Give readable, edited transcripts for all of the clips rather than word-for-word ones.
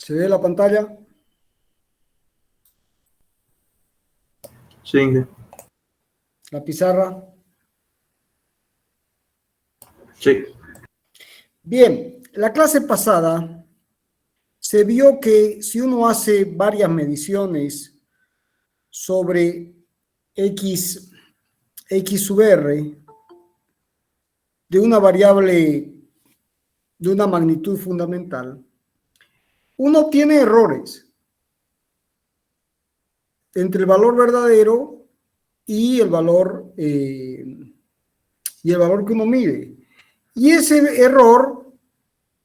¿Se ve la pantalla? Sí. ¿La pizarra? Sí. Bien, la clase pasada se vio que si uno hace varias mediciones sobre X sub R de una variable de una magnitud fundamental, uno tiene errores entre el valor verdadero y el valor que uno mide. Y ese error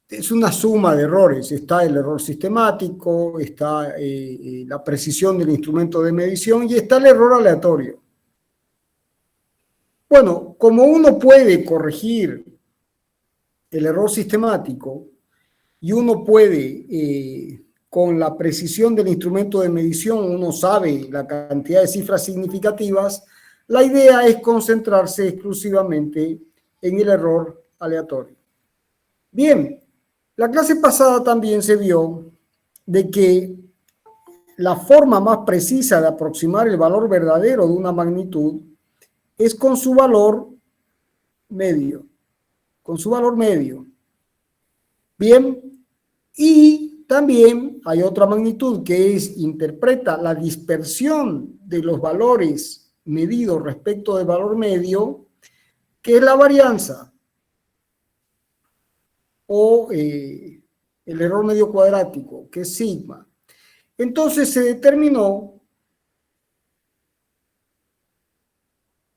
es una suma de errores. Está el error sistemático, está la precisión del instrumento de medición y está el error aleatorio. Bueno, como uno puede corregir el error sistemático y uno puede, con la precisión del instrumento de medición, uno sabe la cantidad de cifras significativas, la idea es concentrarse exclusivamente en el error aleatorio. Bien, la clase pasada también se vio de que la forma más precisa de aproximar el valor verdadero de una magnitud es con su valor medio, Bien, y también hay otra magnitud que interpreta la dispersión de los valores medidos respecto del valor medio, que es la varianza o el error medio cuadrático, que es sigma. Entonces se determinó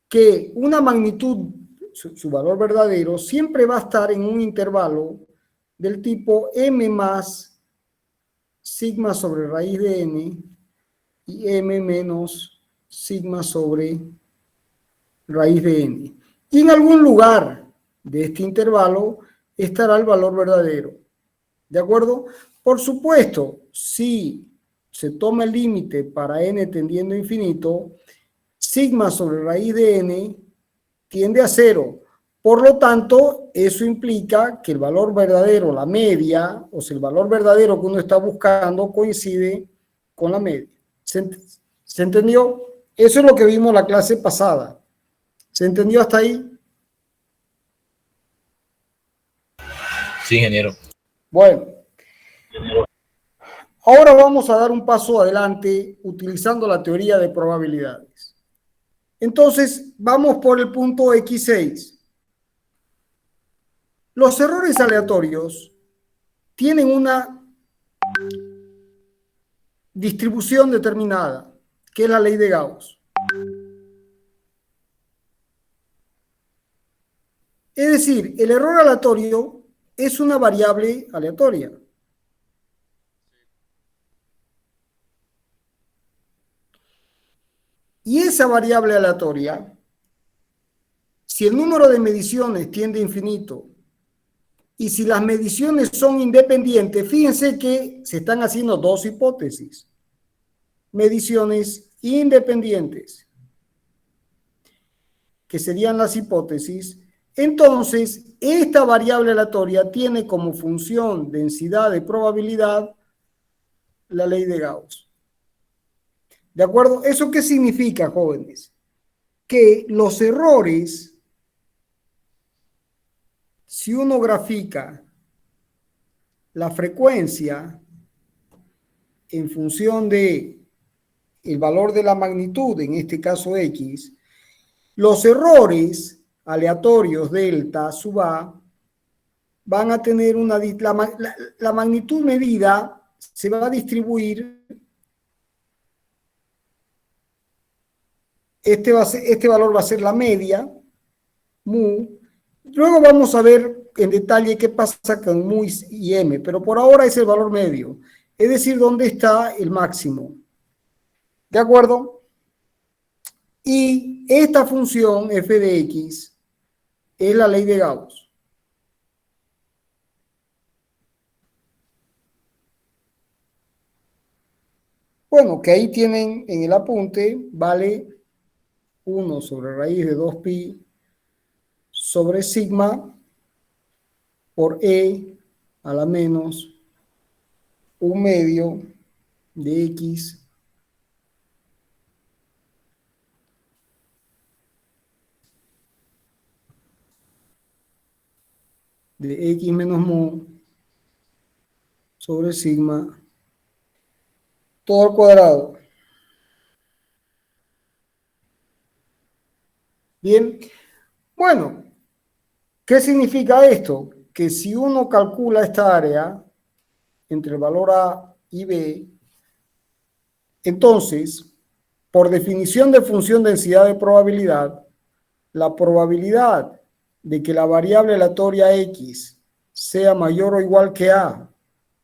que una magnitud, su valor verdadero, siempre va a estar en un intervalo del tipo m más sigma sobre raíz de n y m menos sigma sobre raíz de n. Y en algún lugar de este intervalo estará el valor verdadero. ¿De acuerdo? Por supuesto, si se toma el límite para n tendiendo a infinito, sigma sobre raíz de n tiende a 0. Por lo tanto, eso implica que el valor verdadero, la media, o sea, el valor verdadero que uno está buscando coincide con la media. ¿Se entendió? Eso es lo que vimos la clase pasada. ¿Se entendió hasta ahí? Sí, ingeniero. Bueno. Ahora vamos a dar un paso adelante utilizando la teoría de probabilidades. Entonces, vamos por el punto X6. Los errores aleatorios tienen una distribución determinada, que es la ley de Gauss. Es decir, el error aleatorio es una variable aleatoria. Y esa variable aleatoria, si el número de mediciones tiende a infinito y si las mediciones son independientes, fíjense que se están haciendo dos hipótesis. Mediciones independientes, que serían las hipótesis. Entonces, esta variable aleatoria tiene como función densidad de probabilidad la ley de Gauss. ¿De acuerdo? ¿Eso qué significa, jóvenes? Que los errores, si uno grafica la frecuencia en función de el valor de la magnitud, en este caso X, los errores aleatorios delta sub A van a tener la magnitud medida se va a distribuir. Este valor va a ser la media, mu. Luego vamos a ver en detalle qué pasa con mu y m, pero por ahora es el valor medio, es decir, dónde está el máximo. ¿De acuerdo? Y esta función f de x es la ley de Gauss. Bueno, que ahí tienen en el apunte, vale 1 sobre raíz de 2pi sobre sigma por e a la menos un medio de X de X menos mu sobre sigma todo al cuadrado. Bien, bueno, ¿qué significa esto? Que si uno calcula esta área entre el valor A y B, entonces, por definición de función densidad de probabilidad, la probabilidad de que la variable aleatoria X sea mayor o igual que A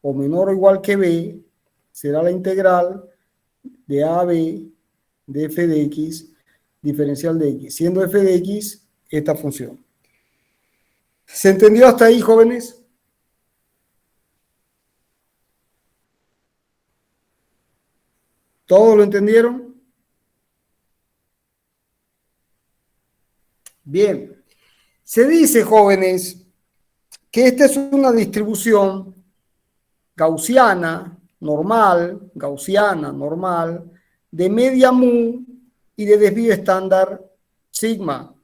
o menor o igual que B será la integral de A a B de f de X diferencial de X, siendo f de X esta función. ¿Se entendió hasta ahí, jóvenes? ¿Todos lo entendieron? Bien. Se dice, jóvenes, que esta es una distribución gaussiana, normal, de media mu y de desvío estándar sigma,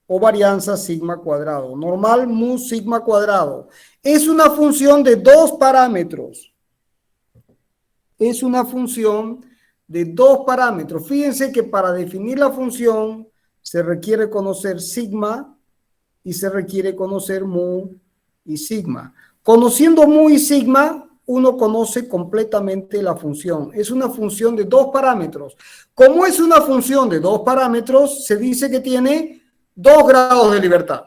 o varianza sigma cuadrado. Normal mu sigma cuadrado. Es una función de dos parámetros. Es una función de dos parámetros. Fíjense que para definir la función se requiere conocer sigma y se requiere conocer mu y sigma. Conociendo mu y sigma, uno conoce completamente la función. Es una función de dos parámetros. Como es una función de dos parámetros, se dice que tiene 2 grados de libertad.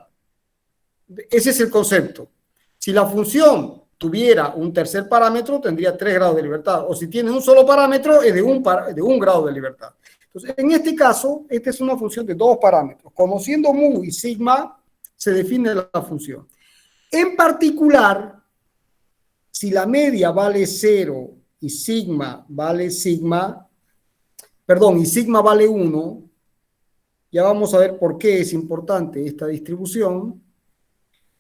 Ese es el concepto. Si la función tuviera un tercer parámetro, tendría 3 grados de libertad. O si tiene un solo parámetro, es de un grado de libertad. Entonces, en este caso, esta es una función de dos parámetros. Conociendo mu y sigma, se define la función. En particular, si la media vale 0 y sigma vale y sigma vale 1, ya vamos a ver por qué es importante esta distribución,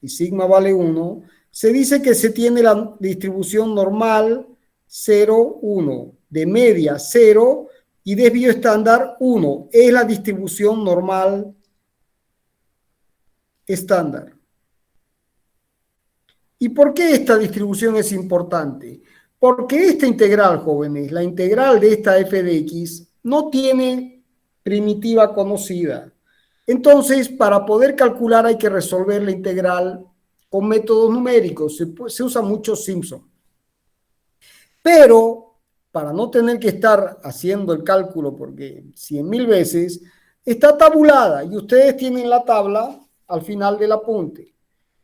y sigma vale 1, se dice que se tiene la distribución normal 0, 1, de media 0 y desvío estándar 1. Es la distribución normal estándar. ¿Y por qué esta distribución es importante? Porque esta integral, jóvenes, la integral de esta f de x, no tiene primitiva conocida. Entonces, para poder calcular hay que resolver la integral con métodos numéricos. Se usa mucho Simpson. Pero, para no tener que estar haciendo el cálculo, porque 100.000 veces, está tabulada y ustedes tienen la tabla al final del apunte.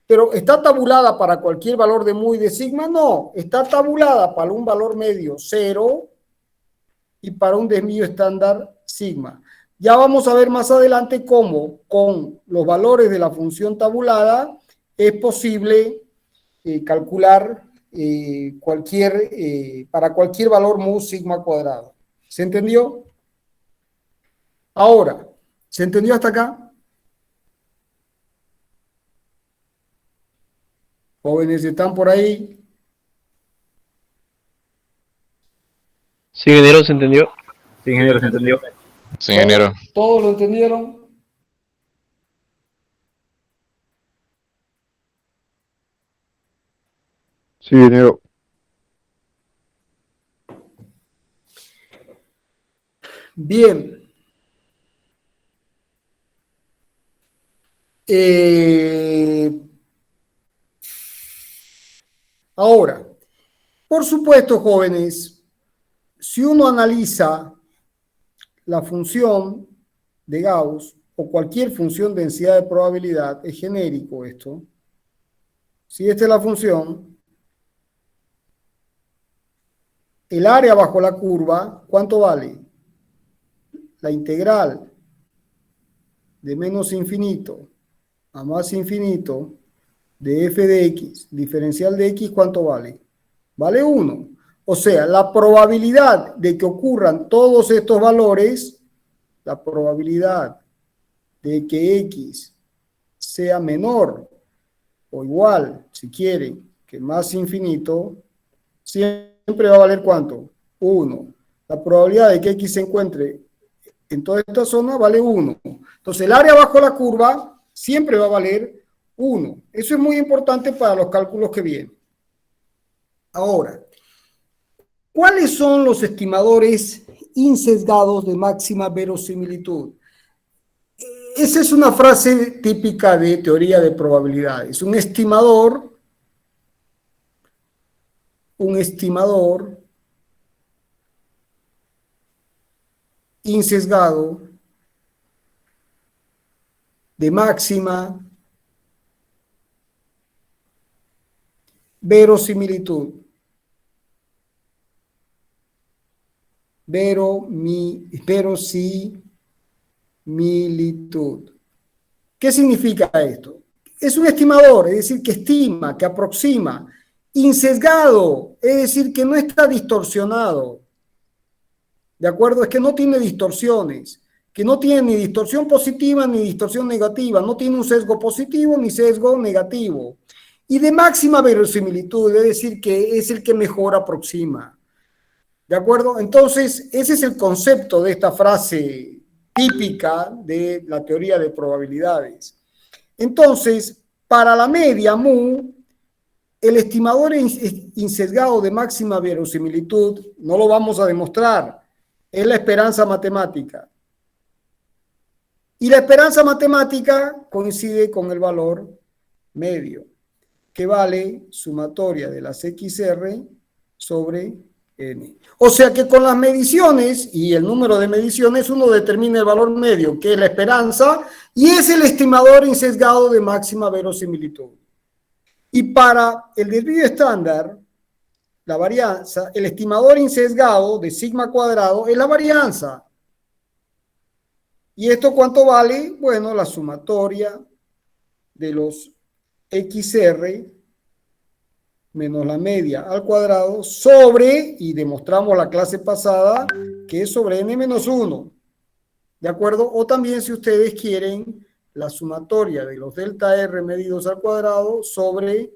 Pero ¿está tabulada para cualquier valor de mu y de sigma? No, está tabulada para un valor medio 0 y para un desvío estándar sigma. Ya vamos a ver más adelante cómo con los valores de la función tabulada es posible calcular para cualquier valor mu sigma cuadrado. ¿Se entendió? Ahora, ¿se entendió hasta acá? Jóvenes, ¿están por ahí? Sí, ingeniero, ¿se entendió? Sí, ingeniero, ¿se entendió? Sí, ingeniero. ¿Todos lo entendieron? Sí, ingeniero. Bien. Ahora, por supuesto, jóvenes, si uno analiza la función de Gauss o cualquier función de densidad de probabilidad, es genérico esto. Si esta es la función, el área bajo la curva, ¿cuánto vale? La integral de menos infinito a más infinito de f de x, diferencial de x, ¿cuánto vale? Vale 1. O sea, la probabilidad de que ocurran todos estos valores, la probabilidad de que x sea menor o igual, si quieren, que más infinito, siempre va a valer ¿cuánto? 1. La probabilidad de que X se encuentre en toda esta zona vale 1. Entonces el área bajo la curva siempre va a valer 1. Eso es muy importante para los cálculos que vienen. Ahora, ¿cuáles son los estimadores insesgados de máxima verosimilitud? Esa es una frase típica de teoría de probabilidades. Un estimador insesgado de máxima verosimilitud. Verosimilitud. ¿Qué significa esto? Es un estimador, es decir, que estima, que aproxima. Insesgado, es decir, que no está distorsionado. ¿De acuerdo? Es que no tiene distorsiones, que no tiene ni distorsión positiva ni distorsión negativa, no tiene un sesgo positivo ni sesgo negativo. Y de máxima verosimilitud, es decir, que es el que mejor aproxima. ¿De acuerdo? Entonces, ese es el concepto de esta frase típica de la teoría de probabilidades. Entonces, para la media mu, el estimador insesgado de máxima verosimilitud, no lo vamos a demostrar, es la esperanza matemática. Y la esperanza matemática coincide con el valor medio, que vale sumatoria de las XR sobre N. O sea que con las mediciones y el número de mediciones uno determina el valor medio, que es la esperanza, y es el estimador insesgado de máxima verosimilitud. Y para el desvío estándar, la varianza, el estimador insesgado de sigma cuadrado es la varianza. ¿Y esto cuánto vale? Bueno, la sumatoria de los XR menos la media al cuadrado sobre, y demostramos la clase pasada, que es sobre n menos 1. ¿De acuerdo? O también, si ustedes quieren, la sumatoria de los delta R medidos al cuadrado sobre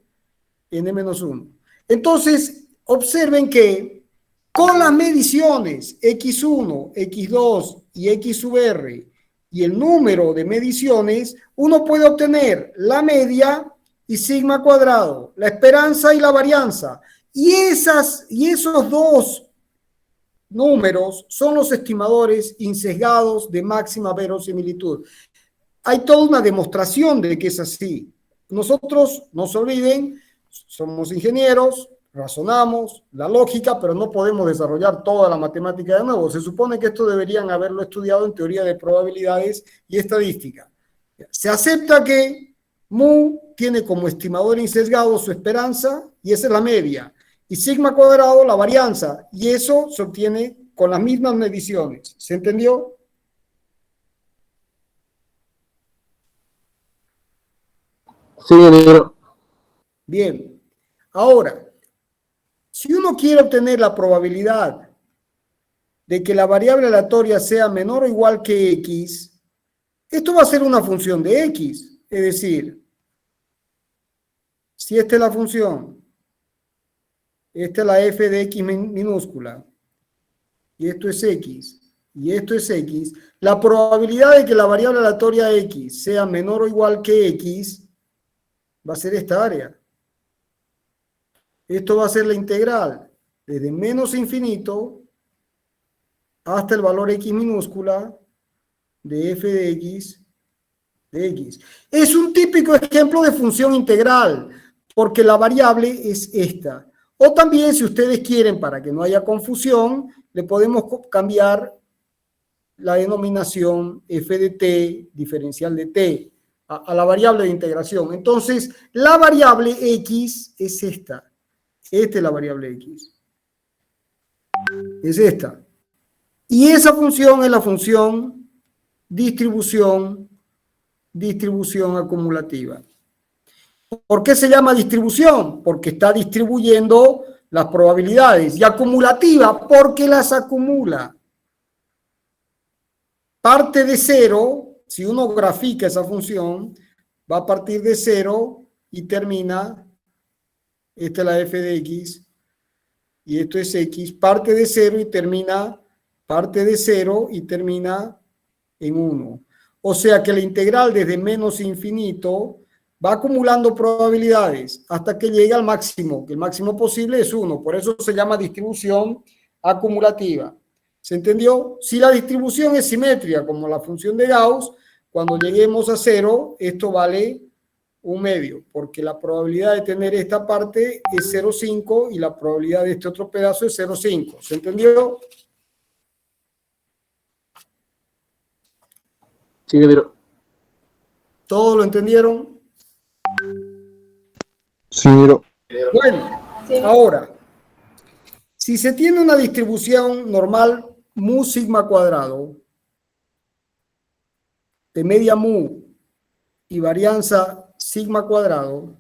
n menos 1. Entonces, observen que con las mediciones x1, x2 y x sub r y el número de mediciones, uno puede obtener la media y sigma cuadrado, la esperanza y la varianza. Y esos dos números son los estimadores insesgados de máxima verosimilitud. Hay toda una demostración de que es así. Nosotros, no se olviden, somos ingenieros, razonamos, la lógica, pero no podemos desarrollar toda la matemática de nuevo. Se supone que esto deberían haberlo estudiado en teoría de probabilidades y estadística. Se acepta que mu tiene como estimador insesgado su esperanza, y esa es la media, y sigma cuadrado la varianza, y eso se obtiene con las mismas mediciones. ¿Se entendió? Sí, ingeniero. Bien. Ahora, si uno quiere obtener la probabilidad de que la variable aleatoria sea menor o igual que x, esto va a ser una función de x. Es decir, si esta es la función, esta es la f de x minúscula, y esto es x, y esto es x, la probabilidad de que la variable aleatoria x sea menor o igual que x va a ser esta área. Esto va a ser la integral desde menos infinito hasta el valor x minúscula de f de x. Es un típico ejemplo de función integral, porque la variable es esta. O también, si ustedes quieren, para que no haya confusión, le podemos cambiar la denominación f de t, diferencial de t, a la variable de integración. Entonces, la variable x es esta. Esta es la variable x. Es esta. Y esa función es la función distribución acumulativa. ¿Por qué se llama distribución? Porque está distribuyendo las probabilidades. Y acumulativa porque las acumula. Parte de cero, si uno grafica esa función, va a partir de cero y termina, esta es la f de x, y esto es X, parte de 0 y termina, parte de 0 y termina en 1. O sea que la integral desde menos infinito va acumulando probabilidades hasta que llega al máximo, que el máximo posible es 1. Por eso se llama distribución acumulativa. ¿Se entendió? Si la distribución es simétrica, como la función de Gauss, cuando lleguemos a 0, esto vale 1/2, porque la probabilidad de tener esta parte es 0,5 y la probabilidad de este otro pedazo es 0,5. ¿Se entendió? Sí, ingeniero. ¿Todos lo entendieron? Sí, ingeniero. Bueno, ahora, si se tiene una distribución normal mu sigma cuadrado de media mu y varianza sigma cuadrado,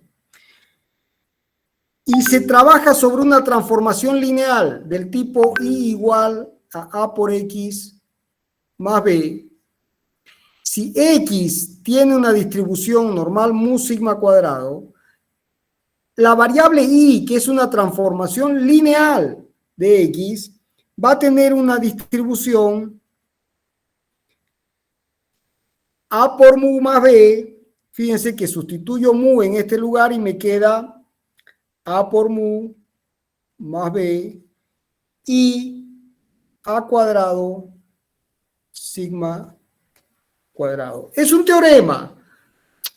y se trabaja sobre una transformación lineal del tipo i igual a por x más b, si x tiene una distribución normal mu sigma cuadrado, la variable i, que es una transformación lineal de x, va a tener una distribución a por mu más b. Fíjense que sustituyo mu en este lugar y me queda a por mu más b y a cuadrado sigma cuadrado. Es un teorema.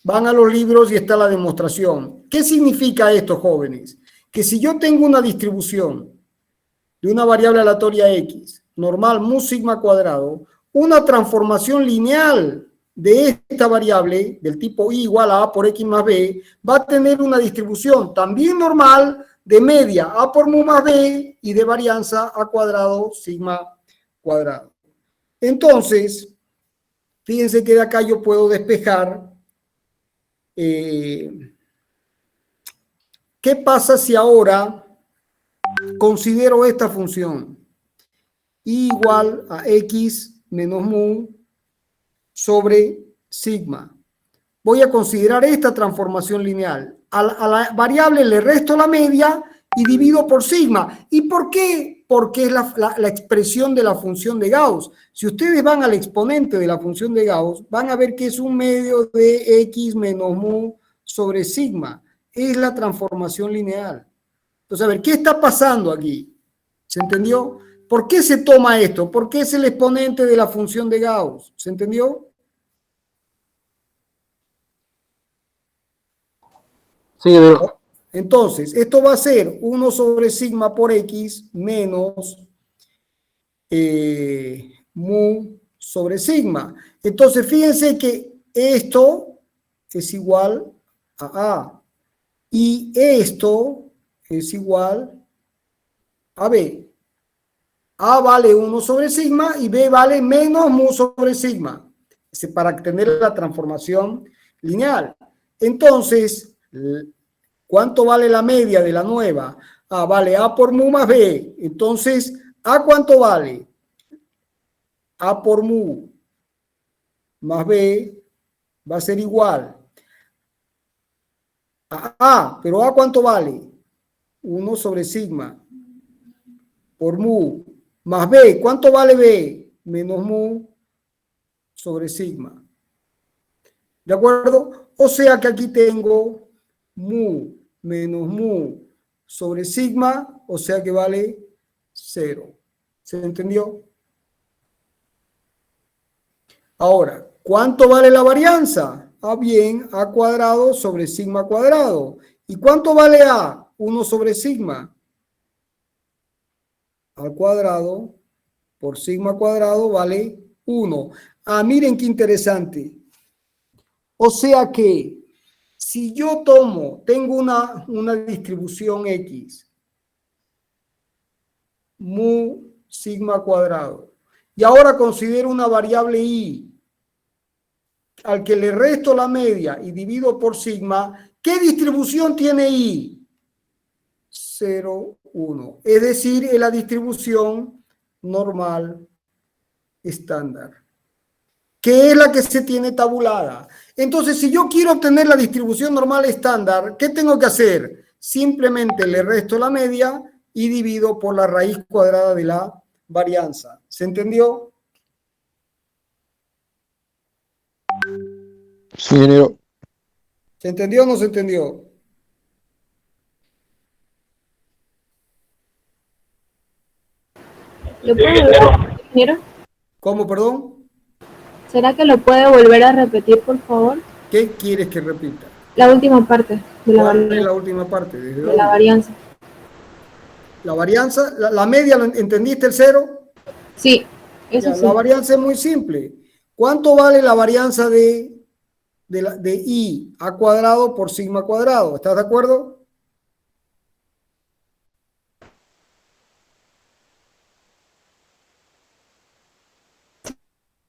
Van a los libros y está la demostración. ¿Qué significa esto, jóvenes? Que si yo tengo una distribución de una variable aleatoria x, normal mu sigma cuadrado, una transformación lineal de esta variable del tipo i igual a por x más b, va a tener una distribución también normal de media a por mu más b y de varianza a cuadrado sigma cuadrado. Entonces, fíjense que de acá yo puedo despejar. ¿Qué pasa si ahora considero esta función? I igual a x menos mu sobre sigma. Voy a considerar esta transformación lineal. A la variable le resto la media y divido por sigma. ¿Y por qué? Porque es la expresión de la función de Gauss. Si ustedes van al exponente de la función de Gauss, van a ver que es 1/2 de x menos mu sobre sigma. Es la transformación lineal. Entonces, a ver, ¿qué está pasando aquí? ¿Se entendió? ¿Por qué se toma esto? Porque es el exponente de la función de Gauss. ¿Se entendió? Sí, ingeniero. Entonces, esto va a ser 1 sobre sigma por x menos mu sobre sigma. Entonces, fíjense que esto es igual a A y esto es igual a B. A vale 1 sobre sigma y B vale menos mu sobre sigma, para tener la transformación lineal. Entonces, ¿cuánto vale la media de la nueva? A vale A por mu más B. Entonces, ¿A cuánto vale? A por mu más B va a ser igual a A, pero A cuánto vale? 1 sobre sigma por mu más B. ¿Cuánto vale B? Menos mu sobre sigma. ¿De acuerdo? O sea que aquí tengo mu menos mu sobre sigma, o sea que vale 0. ¿Se entendió? Ahora, ¿cuánto vale la varianza? Ah, bien, A cuadrado sobre sigma cuadrado. ¿Y cuánto vale A? 1 sobre sigma. Al cuadrado por sigma cuadrado vale 1. Ah, miren qué interesante. O sea que si yo tengo una distribución X, mu sigma cuadrado, y ahora considero una variable Y, al que le resto la media y divido por sigma, ¿qué distribución tiene Y? 0, 1. Es decir, es la distribución normal estándar, que es la que se tiene tabulada. Entonces, si yo quiero obtener la distribución normal estándar, ¿qué tengo que hacer? Simplemente le resto la media y divido por la raíz cuadrada de la varianza. ¿Se entendió? Sí, ingeniero. ¿Se entendió o no se entendió? ¿Lo puede volver a repetir, ingeniero? ¿Cómo, perdón? ¿Será que lo puede volver a repetir, por favor? ¿Qué quieres que repita? La última parte de la ¿Cuál es varianza. la última parte? ¿Desde De la dónde? varianza. La varianza, la media, ¿entendiste el cero? Sí, eso Ya, sí. la varianza es muy simple. ¿Cuánto vale la varianza de I a cuadrado por sigma cuadrado? ¿Estás de acuerdo?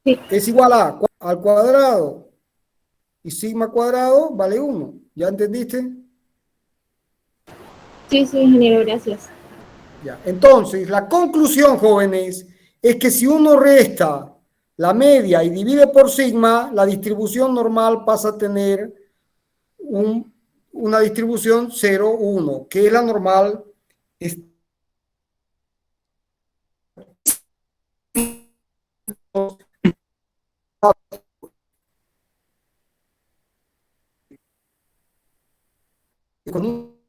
Sí, Es igual a al cuadrado y sigma cuadrado vale 1. ¿Ya entendiste? sí, ingeniero, gracias. Ya. Entonces, la conclusión, jóvenes, es que si uno resta la media y divide por sigma, la distribución normal pasa a tener una distribución 0, 1, que es la normal. Con un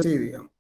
sí, digamos.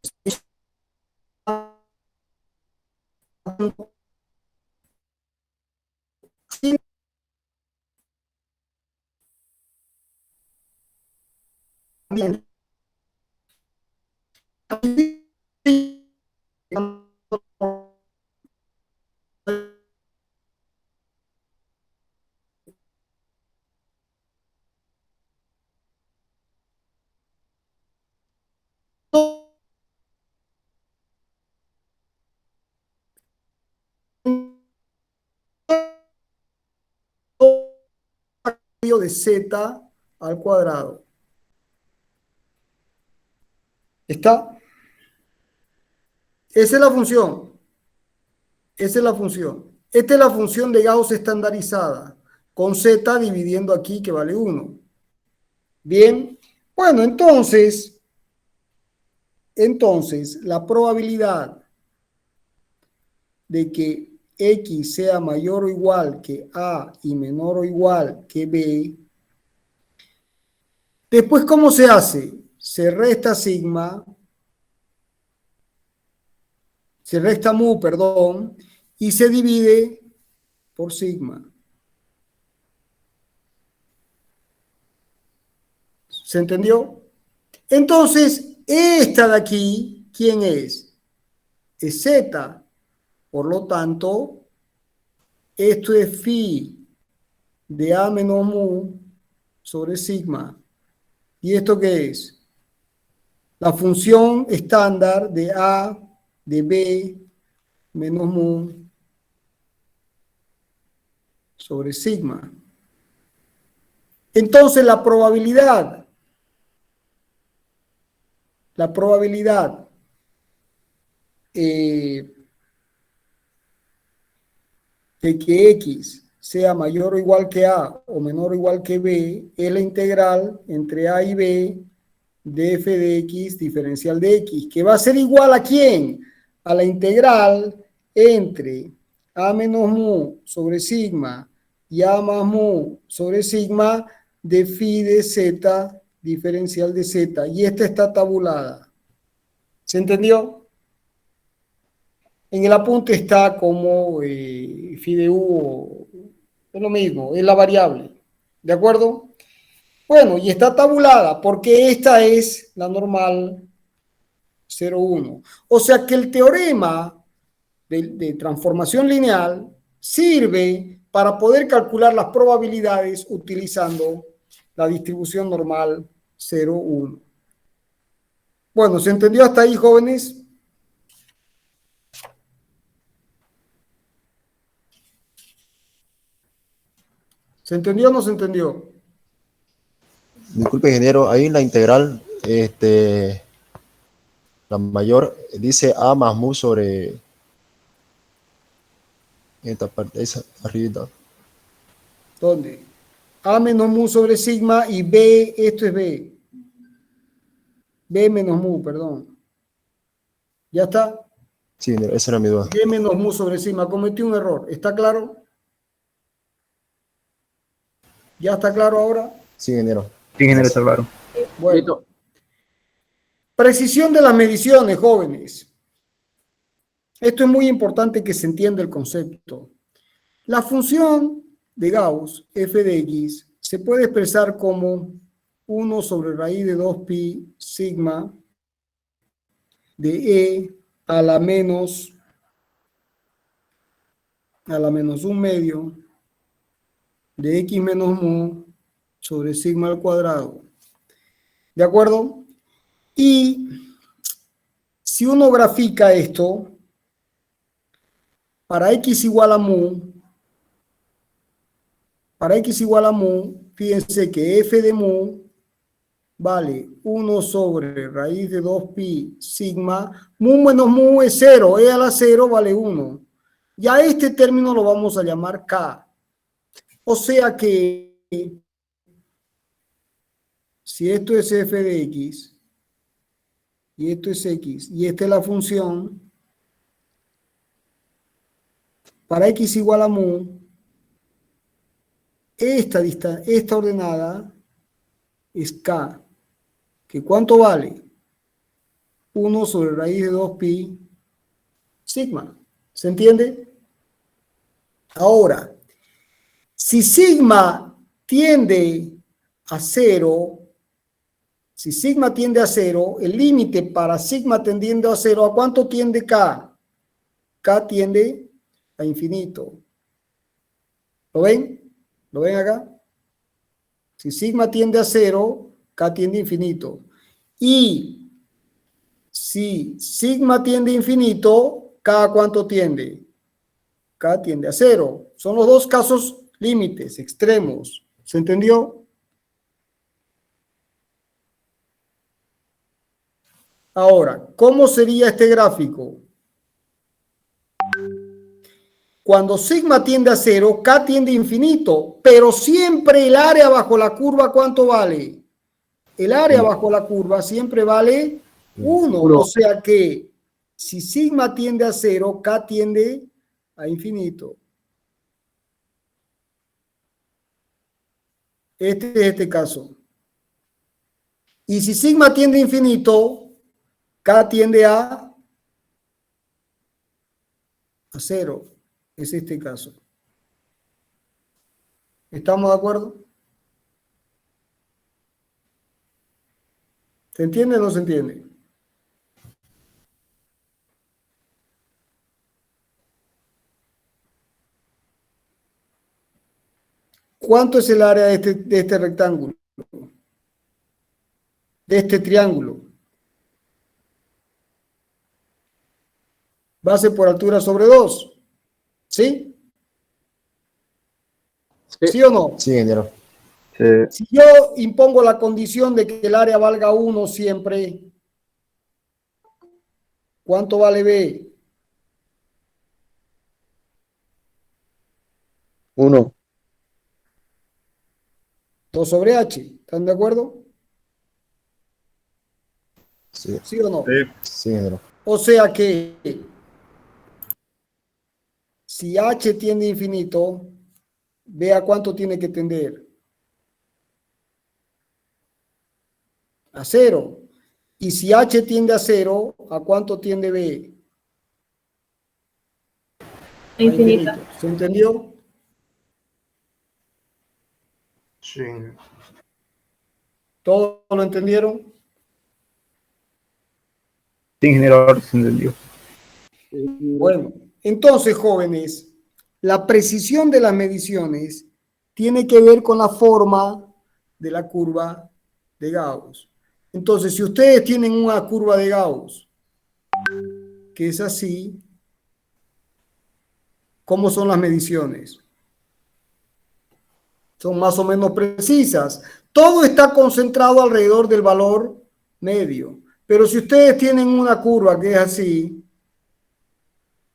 De z al cuadrado. ¿Está? Esa es la función. Esa es la función. Esta es la función de Gauss estandarizada, con z dividiendo aquí que vale 1. Bien. Bueno, entonces la probabilidad de que x sea mayor o igual que a y menor o igual que b. Después, ¿cómo se hace? Se resta sigma, se resta mu, perdón, y se divide por sigma. ¿Se entendió? Entonces, esta de aquí, ¿quién es? Es z. Por lo tanto, esto es phi de a menos mu sobre sigma. ¿Y esto qué es? La función estándar de a de b menos mu sobre sigma. Entonces, la probabilidad de que x sea mayor o igual que a o menor o igual que b es la integral entre a y b de f de x diferencial de x, que va a ser igual ¿a quién? A la integral entre a menos mu sobre sigma y a más mu sobre sigma de phi de z diferencial de z, y esta está tabulada. ¿Se entendió? En el apunte está como phi de u, es lo mismo, es la variable. ¿De acuerdo? Bueno, y está tabulada porque esta es la normal 0,1. O sea que el teorema de transformación lineal sirve para poder calcular las probabilidades utilizando la distribución normal 0, 1. Bueno, ¿se entendió hasta ahí, jóvenes? ¿Se entendió o no se entendió? Disculpe, ingeniero, ahí en la integral, la mayor dice A más mu sobre esta parte, esa arriba. ¿Dónde? A menos mu sobre sigma y B, esto es B. B menos mu, perdón. ¿Ya está? Sí, ingeniero, esa era mi duda. B menos mu sobre sigma. Cometí un error. ¿Está claro? ¿Ya está claro ahora? Sí, ingeniero. Sí, ingeniero, está claro. Bueno. Listo. Precisión de las mediciones, jóvenes. Esto es muy importante que se entienda el concepto. La función de Gauss, f de x, se puede expresar como 1 sobre raíz de 2pi sigma de e a la menos 1 medio de x menos mu sobre sigma al cuadrado. ¿De acuerdo? Y si uno grafica esto, para x igual a mu, fíjense que f de mu vale 1 sobre raíz de 2pi sigma, mu menos mu es 0, e a la 0 vale 1. Ya este término lo vamos a llamar k. O sea que si esto es f de x, y esto es x, y esta es la función, para x igual a mu, esta ordenada es k, que ¿cuánto vale? 1 sobre raíz de 2pi sigma. ¿Se entiende? Ahora, si sigma tiende a 0, el límite para sigma tendiendo a 0, ¿a cuánto tiende k? K tiende a infinito. ¿Lo ven? ¿Lo ven acá? Si sigma tiende a 0, k tiende a infinito. Y si sigma tiende a infinito, k ¿a cuánto tiende? K tiende a 0. Son los dos casos límites, extremos. ¿Se entendió? Ahora, ¿cómo sería este gráfico? Cuando sigma tiende a 0, k tiende a infinito, pero siempre el área bajo la curva, ¿cuánto vale? El área bajo la curva siempre vale 1. O sea que si sigma tiende a 0, k tiende a infinito. Este es este caso. Y si sigma tiende a infinito, k tiende a 0. Es este caso. ¿Estamos de acuerdo? ¿Se entiende o no se entiende? ¿Cuánto es el área de este rectángulo? De este triángulo. Base por altura sobre 2. ¿Sí? ¿Sí o no? Sí, ingeniero. Si yo impongo la condición de que el área valga 1 siempre, ¿cuánto vale B? 1. 2 sobre H. ¿Están de acuerdo? Sí, ¿Sí o no? sí, ingeniero. O sea que si H tiende a infinito, vea cuánto tiene que tender. A 0. Y si H tiende a 0, ¿a cuánto tiende B? A Infinito. ¿Se entendió? Sí. ¿Todos lo entendieron? Sí, ingeniero, ahora se entendió. Bueno, Entonces, jóvenes, la precisión de las mediciones tiene que ver con la forma de la curva de Gauss. Entonces, si ustedes tienen una curva de Gauss que es así, ¿cómo son las mediciones? Son más o menos precisas. Todo está concentrado alrededor del valor medio. Pero si ustedes tienen una curva que es así,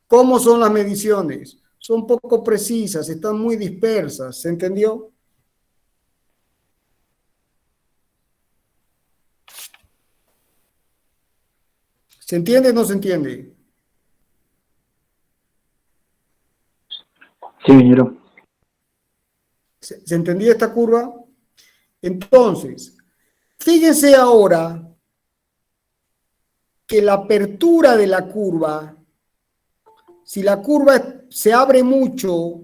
¿cómo son las mediciones? Son poco precisas, están muy dispersas. ¿Se entendió? ¿Se entiende o no se entiende? Sí, ingeniero. ¿Se entendía esta curva? Entonces, fíjense ahora que la apertura de la curva, si la curva se abre mucho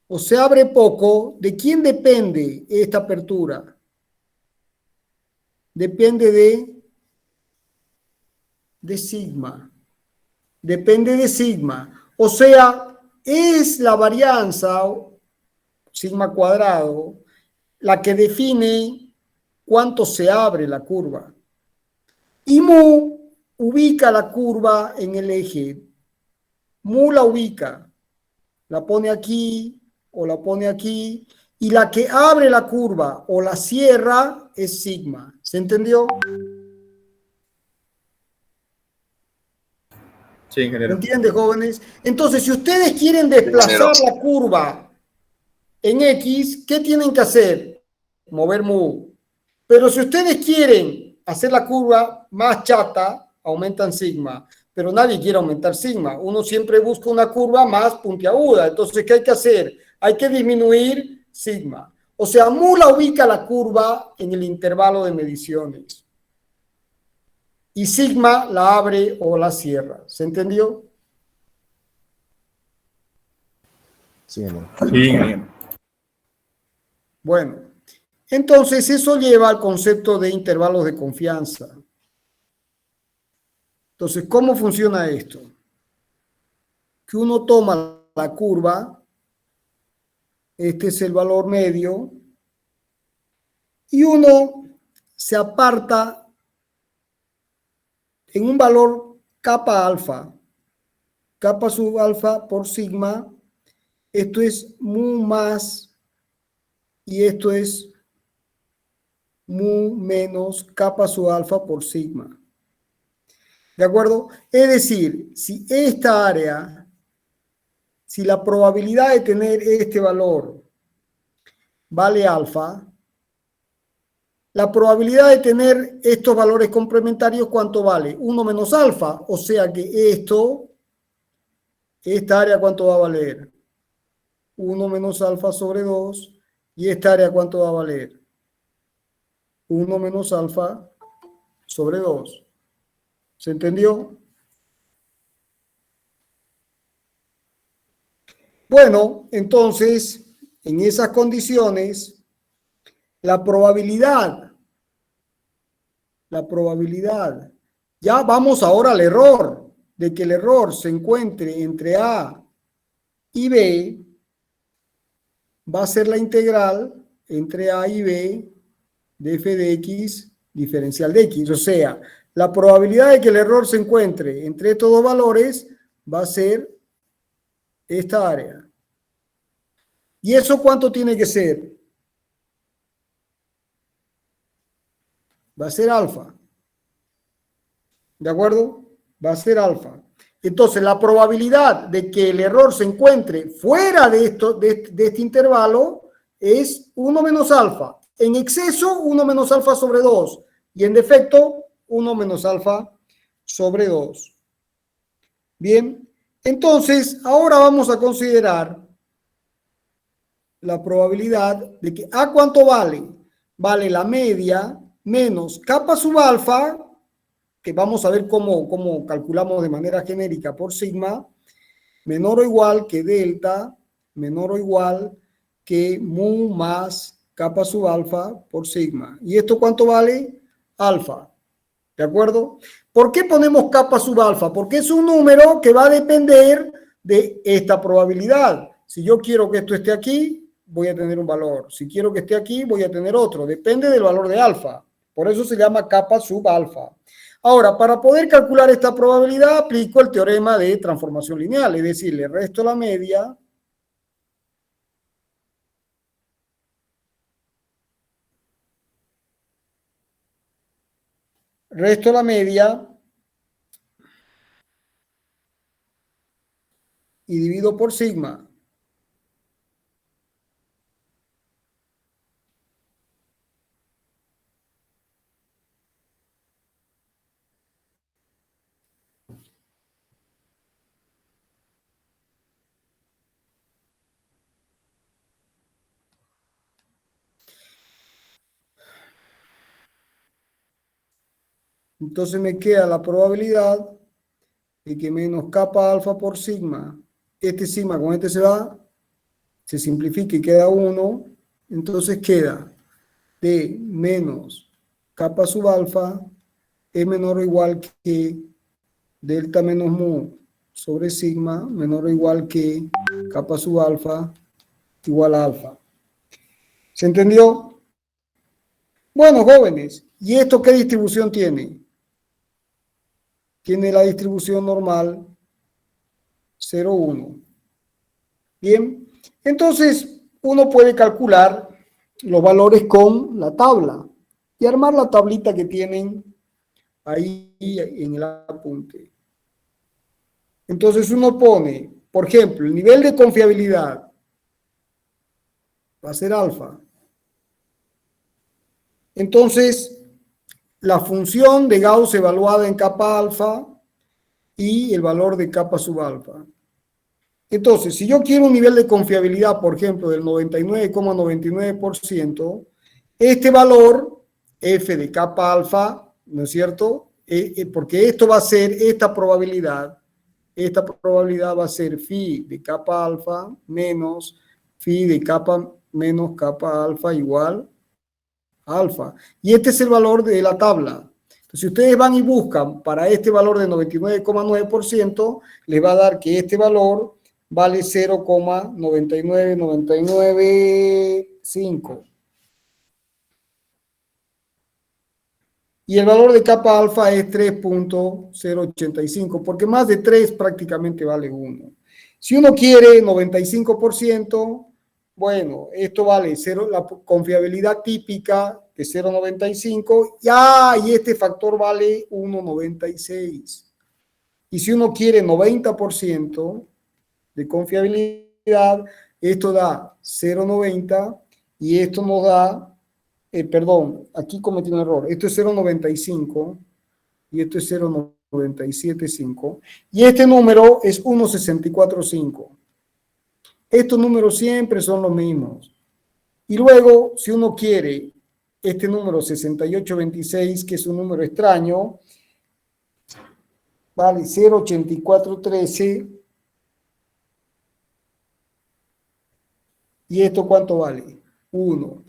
o se abre poco, ¿de quién depende esta apertura? Depende de sigma. Depende de sigma. O sea, es la varianza, sigma cuadrado, la que define cuánto se abre la curva. Y mu ubica la curva en el eje. Mu la ubica, la pone aquí o la pone aquí, y la que abre la curva o la cierra es sigma. ¿Se entendió? Sí, ingeniero. ¿Entiende, jóvenes? Entonces, si ustedes quieren desplazar la curva en X, ¿qué tienen que hacer? Mover mu. Pero si ustedes quieren hacer la curva más chata, aumentan sigma. Pero nadie quiere aumentar sigma. Uno siempre busca una curva más puntiaguda. Entonces, ¿qué hay que hacer? Hay que disminuir sigma. O sea, mu la ubica la curva en el intervalo de mediciones. Y sigma la abre o la cierra. ¿Se entendió? Sí, ingeniero. Sí, ingeniero. Bueno, entonces eso lleva al concepto de intervalos de confianza. Entonces, ¿cómo funciona esto? Que uno toma la curva, este es el valor medio, y uno se aparta en un valor kappa alfa, kappa sub alfa por sigma, esto es mu más, y esto es mu menos kappa sub alfa por sigma. ¿De acuerdo? Es decir, si esta área, si la probabilidad de tener este valor vale alfa, la probabilidad de tener estos valores complementarios, ¿cuánto vale? 1 menos alfa, o sea que esta área, ¿cuánto va a valer? 1 menos alfa sobre 2, y esta área, ¿cuánto va a valer? 1 menos alfa sobre 2. ¿Se entendió? Bueno, entonces, en esas condiciones, la probabilidad, ya vamos ahora al error, de que el error se encuentre entre A y B, va a ser la integral entre A y B de f de x diferencial de x. O sea, la probabilidad de que el error se encuentre entre estos dos valores va a ser esta área. ¿Y eso cuánto tiene que ser? Va a ser alfa. ¿De acuerdo? Va a ser alfa. Entonces, la probabilidad de que el error se encuentre fuera de este intervalo es 1 menos alfa. En exceso, 1 menos alfa sobre 2. Y en defecto, 1 menos alfa sobre 2. Bien. Entonces, ahora vamos a considerar la probabilidad de que ¿A cuánto vale? Vale la media menos kappa sub alfa, que vamos a ver cómo calculamos de manera genérica por sigma, menor o igual que delta, menor o igual que mu más kappa sub alfa por sigma. ¿Y esto cuánto vale? Alfa. ¿De acuerdo? ¿Por qué ponemos kappa sub alfa? Porque es un número que va a depender de esta probabilidad. Si yo quiero que esto esté aquí, voy a tener un valor. Si quiero que esté aquí, voy a tener otro. Depende del valor de alfa. Por eso se llama kappa sub alfa. Ahora, para poder calcular esta probabilidad, aplico el teorema de transformación lineal. Es decir, le resto la media. Resto la media y divido por sigma. Entonces me queda la probabilidad de que menos kappa alfa por sigma, este sigma con este se va, se simplifica y queda 1, entonces queda de menos kappa sub alfa es menor o igual que delta menos mu sobre sigma, menor o igual que kappa sub alfa igual a alfa. ¿Se entendió? Bueno, jóvenes, ¿y esto qué distribución tiene? Tiene la distribución normal 0, 1. Bien, entonces uno puede calcular los valores con la tabla y armar la tablita que tienen ahí en el apunte. Entonces uno pone, por ejemplo, el nivel de confiabilidad va a ser alfa. Entonces, la función de Gauss evaluada en kappa alfa y el valor de kappa sub alfa. Entonces, si yo quiero un nivel de confiabilidad, por ejemplo, del 99,99%, este valor, f de kappa alfa, ¿no es cierto? Porque esto va a ser, esta probabilidad va a ser phi de kappa alfa menos phi de kappa menos kappa alfa igual alfa. Y este es el valor de la tabla. Entonces, si ustedes van y buscan para este valor de 99,9%, les va a dar que este valor vale 0,99995. Y el valor de kappa alfa es 3,085, porque más de 3 prácticamente vale 1. Si uno quiere 95%, bueno, esto vale 0, la confiabilidad típica de 0,95, y este factor vale 1,96. Y si uno quiere 90% de confiabilidad, esto da 0,90 y esto nos da, perdón, aquí cometí un error, esto es 0,95 y esto es 0,975 y este número es 1,645. Estos números siempre son los mismos. Y luego, si uno quiere este número 6826, que es un número extraño, vale 0,8413. ¿Y esto cuánto vale? 1.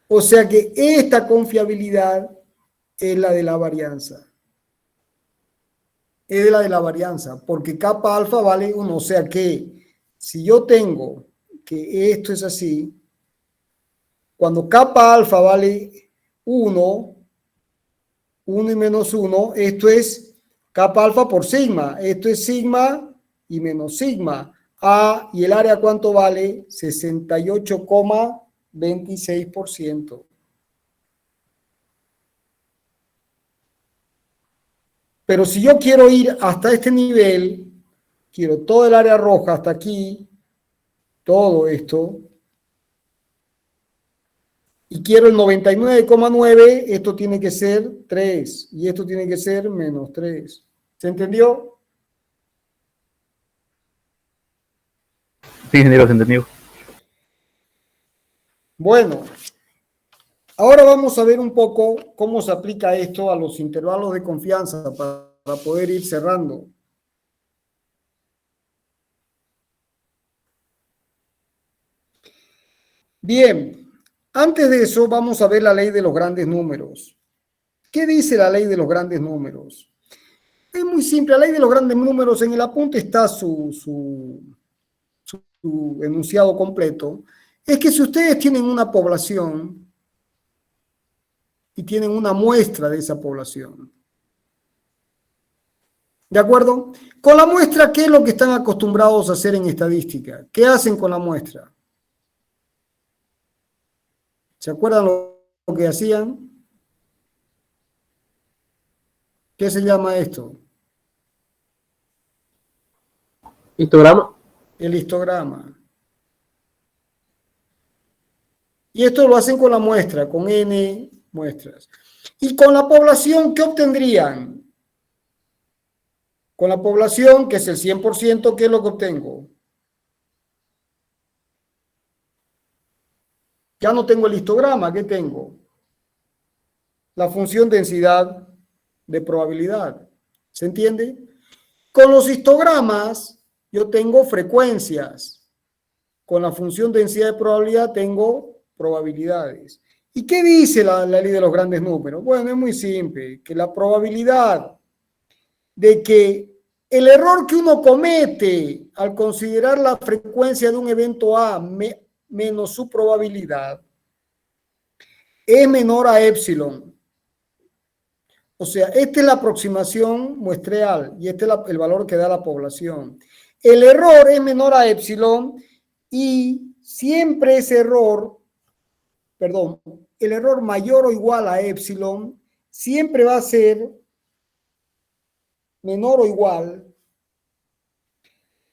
O sea que esta confiabilidad es la de la varianza. Es la de la varianza, porque kappa alfa vale 1. O sea que si yo tengo que esto es así, cuando kappa alfa vale 1, 1 y menos 1, esto es kappa alfa por sigma. Esto es sigma y menos sigma. Y el área ¿cuánto vale? 68,26%. Pero si yo quiero ir hasta este nivel, quiero todo el área roja hasta aquí, todo esto, y quiero el 99,9, esto tiene que ser 3, y esto tiene que ser menos 3. ¿Se entendió? Sí, ingeniero, se entendió. Bueno, ahora vamos a ver un poco cómo se aplica esto a los intervalos de confianza para poder ir cerrando. Bien, antes de eso vamos a ver la ley de los grandes números. ¿Qué dice la ley de los grandes números? Es muy simple, la ley de los grandes números, en el apunte está su enunciado completo. Es que si ustedes tienen una población y tienen una muestra de esa población, ¿de acuerdo? Con la muestra, ¿qué es lo que están acostumbrados a hacer en estadística? ¿Qué hacen con la muestra? ¿Se acuerdan lo que hacían? ¿Qué se llama esto? Histograma. El histograma. Y esto lo hacen con la muestra, con N muestras. Y con la población, ¿qué obtendrían? Con la población, que es el 100%, ¿qué es lo que obtengo? Ya no tengo el histograma, ¿qué tengo? La función densidad de probabilidad. ¿Se entiende? Con los histogramas, yo tengo frecuencias. Con la función densidad de probabilidad tengo probabilidades. ¿Y qué dice la ley de los grandes números? Bueno, es muy simple, que la probabilidad de que el error que uno comete al considerar la frecuencia de un evento A menos su probabilidad es menor a epsilon. O sea, esta es la aproximación muestreal y este es el valor que da la población. El error es menor a epsilon y siempre ese error, perdón, el error mayor o igual a epsilon siempre va a ser menor o igual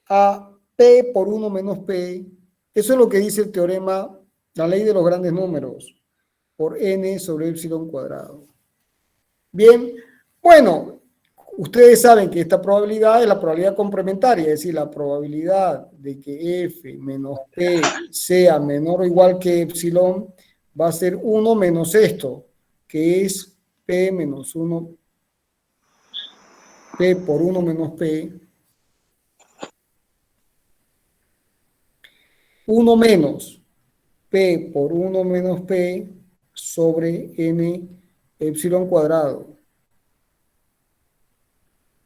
a P por 1 menos P. Eso es lo que dice el teorema, la ley de los grandes números, por N sobre epsilon cuadrado. Bien, bueno, ustedes saben que esta probabilidad es la probabilidad complementaria, es decir, la probabilidad de que F menos P sea menor o igual que epsilon va a ser 1 menos esto, que es P menos 1, P por 1 menos P, 1 menos P por 1 menos P sobre N epsilon cuadrado.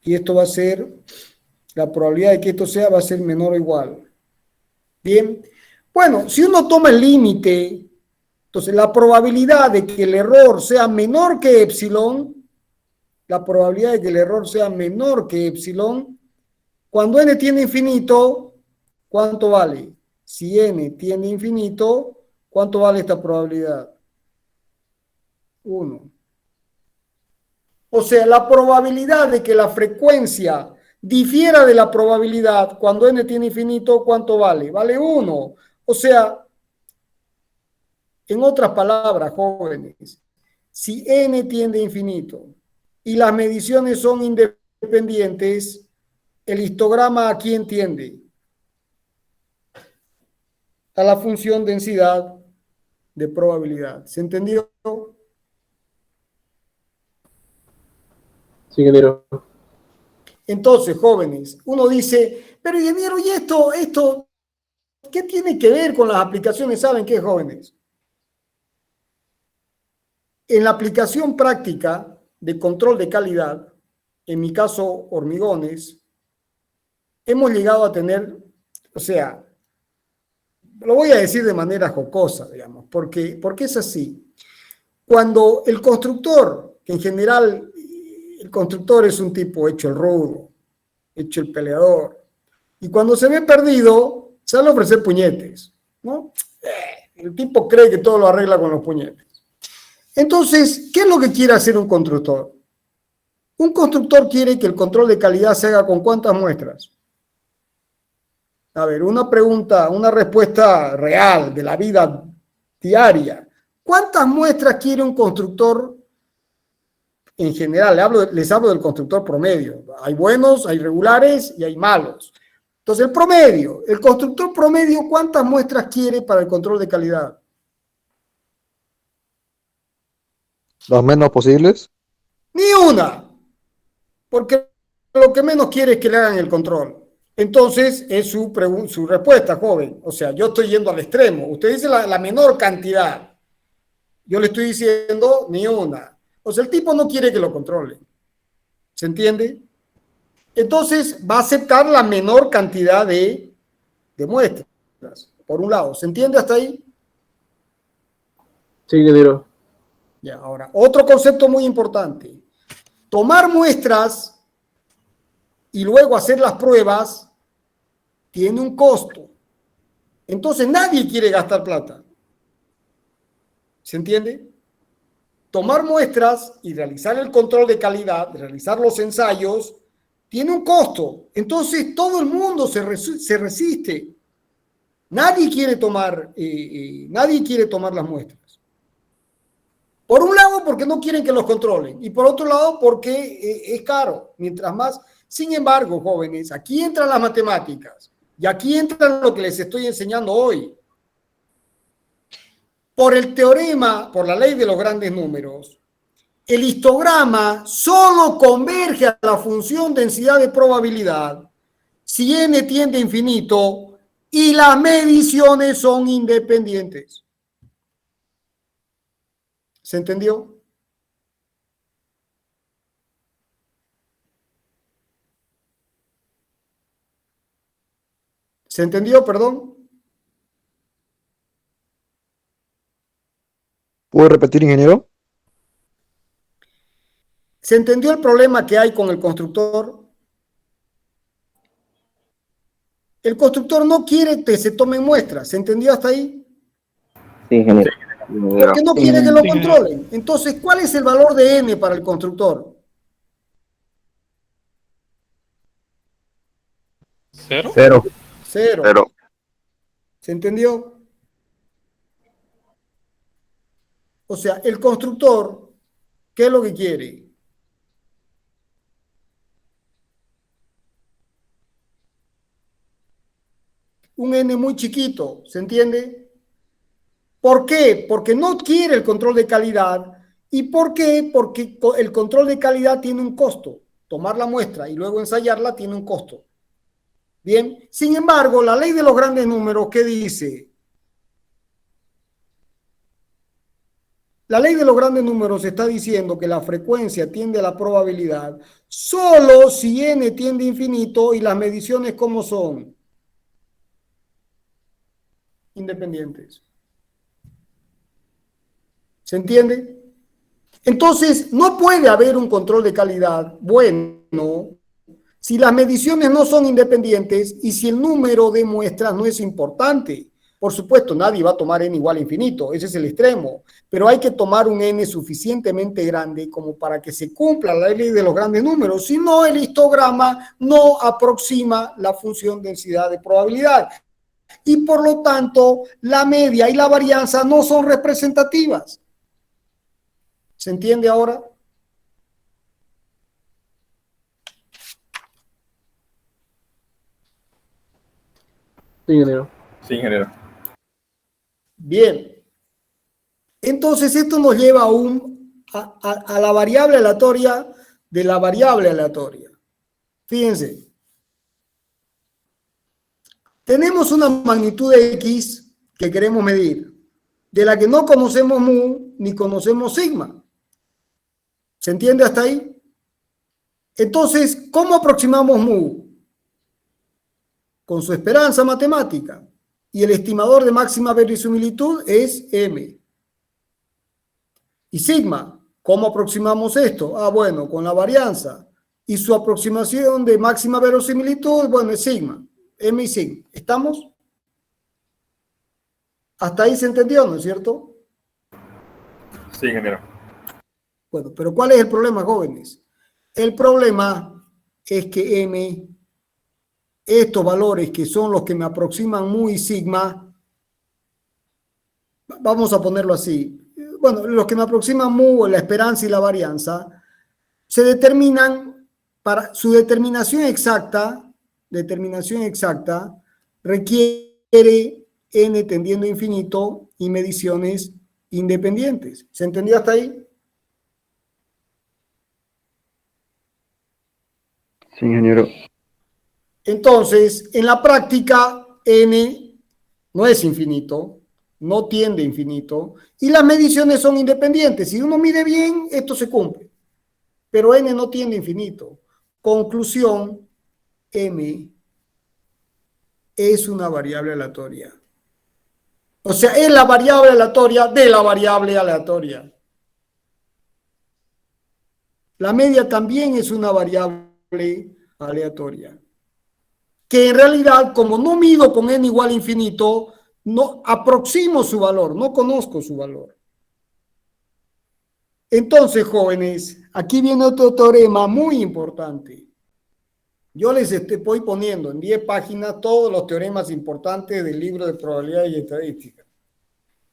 Y esto va a ser, la probabilidad de que esto sea va a ser menor o igual. Bien, bueno, si uno toma el límite, entonces la probabilidad de que el error sea menor que epsilon, la probabilidad de que el error sea menor que epsilon, cuando n tiende a infinito, ¿cuánto vale? Si n tiende a infinito, ¿cuánto vale esta probabilidad? 1. O sea, la probabilidad de que la frecuencia difiera de la probabilidad cuando n tiene infinito, ¿cuánto vale? Vale 1. O sea, en otras palabras, jóvenes, si n tiende a infinito y las mediciones son independientes, el histograma ¿a quién tiende? A la función densidad de probabilidad. ¿Se entendió? Sí, ingeniero. Entonces, jóvenes, uno dice, pero ingeniero, ¿y esto, qué tiene que ver con las aplicaciones? ¿Saben qué, jóvenes? En la aplicación práctica de control de calidad, en mi caso, hormigones, hemos llegado a tener, o sea, lo voy a decir de manera jocosa, digamos, porque es así. Cuando el constructor, que en general el constructor es un tipo hecho el rudo, hecho el peleador, y cuando se ve perdido, sale a ofrecer puñetes, ¿no? El tipo cree que todo lo arregla con los puñetes. Entonces, ¿qué es lo que quiere hacer un constructor? Un constructor quiere que el control de calidad se haga con ¿cuántas muestras? A ver, una pregunta, una respuesta real de la vida diaria. ¿Cuántas muestras quiere un constructor en general? Les hablo del constructor promedio. Hay buenos, hay regulares y hay malos. Entonces, el promedio, el constructor promedio, ¿cuántas muestras quiere para el control de calidad? Los menos posibles. Ni una. Porque lo que menos quiere es que le hagan el control. Entonces, es su respuesta, joven. O sea, yo estoy yendo al extremo. Usted dice la menor cantidad. Yo le estoy diciendo ni una. O sea, el tipo no quiere que lo controle. ¿Se entiende? Entonces va a aceptar la menor cantidad de muestras, por un lado. ¿Se entiende hasta ahí? Sí, ingeniero. Ya, ahora, otro concepto muy importante. Tomar muestras y luego hacer las pruebas tiene un costo. Entonces nadie quiere gastar plata. ¿Se entiende? Tomar muestras y realizar el control de calidad, realizar los ensayos, tiene un costo. Entonces todo el mundo se resiste. Nadie quiere tomar las muestras. Por un lado, porque no quieren que los controlen. Y por otro lado, porque es caro. Mientras más. Sin embargo, jóvenes, aquí entran las matemáticas. Y aquí entra lo que les estoy enseñando hoy. Por el teorema, por la ley de los grandes números, el histograma solo converge a la función densidad de probabilidad si n tiende a infinito y las mediciones son independientes. ¿Se entendió? ¿Se entendió? Perdón. ¿Puedo repetir, ingeniero? ¿Se entendió el problema que hay con el constructor? El constructor no quiere que se tomen muestras. ¿Se entendió hasta ahí? Sí, ingeniero. Porque no quiere que lo controlen. Entonces, ¿cuál es el valor de n para el constructor? ¿Cero? Cero. Cero. ¿Se entendió? O sea, el constructor, ¿qué es lo que quiere? Un n muy chiquito, ¿se entiende? ¿Por qué? Porque no quiere el control de calidad. ¿Y por qué? Porque el control de calidad tiene un costo. Tomar la muestra y luego ensayarla tiene un costo. Bien, sin embargo, la ley de los grandes números, ¿qué dice? La ley de los grandes números está diciendo que la frecuencia tiende a la probabilidad solo si n tiende a infinito y las mediciones, ¿cómo son? Independientes. ¿Se entiende? Entonces, no puede haber un control de calidad bueno si las mediciones no son independientes y si el número de muestras no es importante. Por supuesto, nadie va a tomar n igual a infinito, ese es el extremo, pero hay que tomar un n suficientemente grande como para que se cumpla la ley de los grandes números, si no el histograma no aproxima la función densidad de probabilidad y por lo tanto la media y la varianza no son representativas. ¿Se entiende ahora? Sí, ingeniero. Sí, ingeniero. Bien. Entonces esto nos lleva a la variable aleatoria de la variable aleatoria. Fíjense. Tenemos una magnitud de X que queremos medir, de la que no conocemos mu ni conocemos sigma. ¿Se entiende hasta ahí? Entonces, ¿cómo aproximamos mu? Con su esperanza matemática. Y el estimador de máxima verosimilitud es m. Y sigma, ¿cómo aproximamos esto? Ah, bueno, con la varianza. Y su aproximación de máxima verosimilitud, bueno, es sigma. M y sigma. ¿Estamos? Hasta ahí se entendió, ¿no es cierto? Sí, ingeniero. Bueno, pero ¿cuál es el problema, jóvenes? El problema es que m, estos valores que son los que me aproximan mu y sigma, vamos a ponerlo así, bueno, los que me aproximan mu, la esperanza y la varianza, se determinan, para su determinación exacta requiere n tendiendo a infinito y mediciones independientes. ¿Se entendió hasta ahí? Sí, ingeniero. Entonces, en la práctica, n no es infinito, no tiende a infinito, y las mediciones son independientes. Si uno mide bien, esto se cumple, pero n no tiende a infinito. Conclusión, m es una variable aleatoria. O sea, es la variable aleatoria de la variable aleatoria. La media también es una variable aleatoria. Que en realidad, como no mido con n igual a infinito, no aproximo su valor, no conozco su valor. Entonces, jóvenes, aquí viene otro teorema muy importante. Yo les voy poniendo en 10 páginas todos los teoremas importantes del libro de probabilidad y estadística.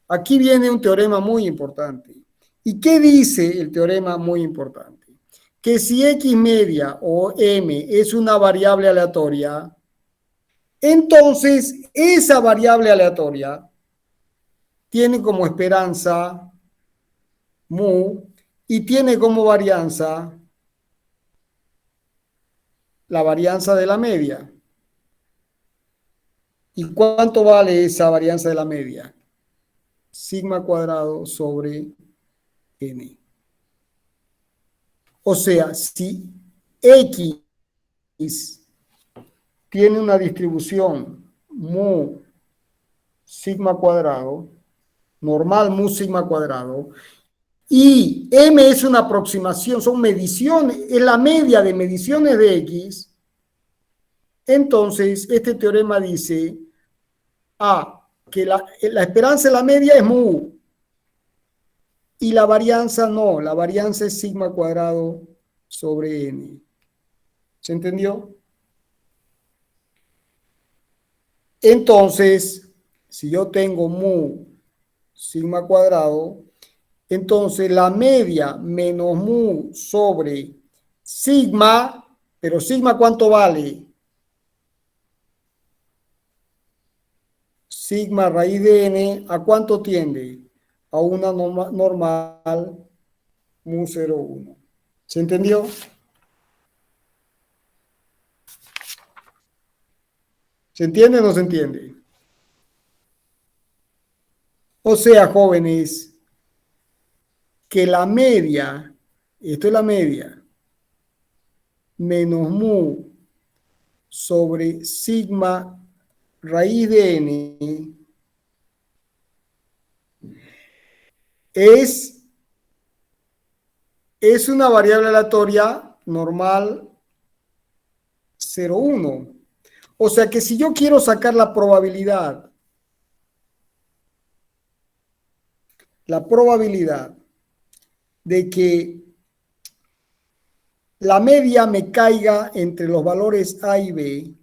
Aquí viene un teorema muy importante. ¿Y qué dice el teorema muy importante? Que si X media o M es una variable aleatoria, entonces esa variable aleatoria tiene como esperanza mu y tiene como varianza la varianza de la media. ¿Y cuánto vale esa varianza de la media? Sigma cuadrado sobre n. O sea, si X tiene una distribución mu sigma cuadrado, normal mu sigma cuadrado, y m es una aproximación, son mediciones, es la media de mediciones de X, entonces este teorema dice que la esperanza de la media es mu, y la varianza no, la varianza es sigma cuadrado sobre n. ¿Se entendió? Entonces, si yo tengo mu sigma cuadrado, entonces la media menos mu sobre sigma, pero sigma ¿cuánto vale? Sigma raíz de n, ¿a cuánto tiende? A una normal mu 0,1. ¿Se entendió? ¿Se entiende o no se entiende? O sea, jóvenes, que la media, esto es la media, menos mu sobre sigma raíz de n es una variable aleatoria normal 0,1. O sea que si yo quiero sacar la probabilidad de que la media me caiga entre los valores A y B,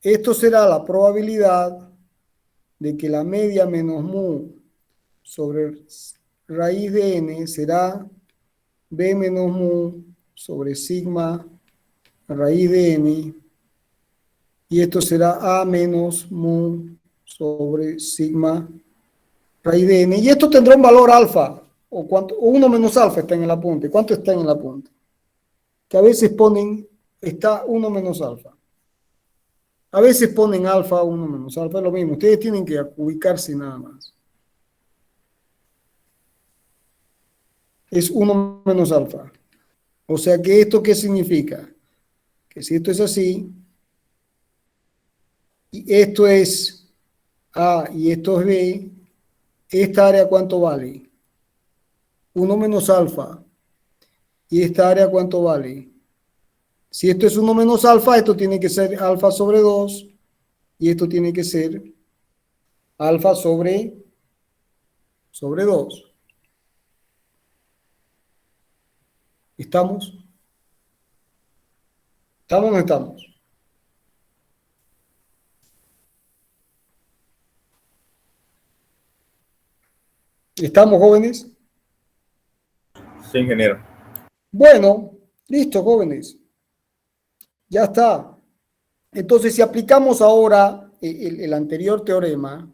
esto será la probabilidad de que la media menos mu sobre raíz de n será B menos mu sobre sigma raíz de n, y esto será A menos mu sobre sigma raíz de n, y esto tendrá un valor alfa, o 1 menos alfa está en el apunte. ¿Cuánto está en el apunte? Que a veces ponen, está 1 menos alfa. A veces ponen alfa, 1 menos alfa, es lo mismo. Ustedes tienen que ubicarse nada más. Es 1 menos alfa. O sea que esto, ¿qué significa? Que si esto es así, y esto es A y esto es B, ¿esta área cuánto vale? 1 menos alfa. ¿Y esta área cuánto vale? Si esto es 1 menos alfa, esto tiene que ser alfa sobre 2, y esto tiene que ser alfa sobre 2. ¿Estamos? ¿Estamos o no estamos? ¿Estamos, jóvenes? Sí, ingeniero. Bueno, listo, jóvenes. Ya está. Entonces, si aplicamos ahora el anterior teorema,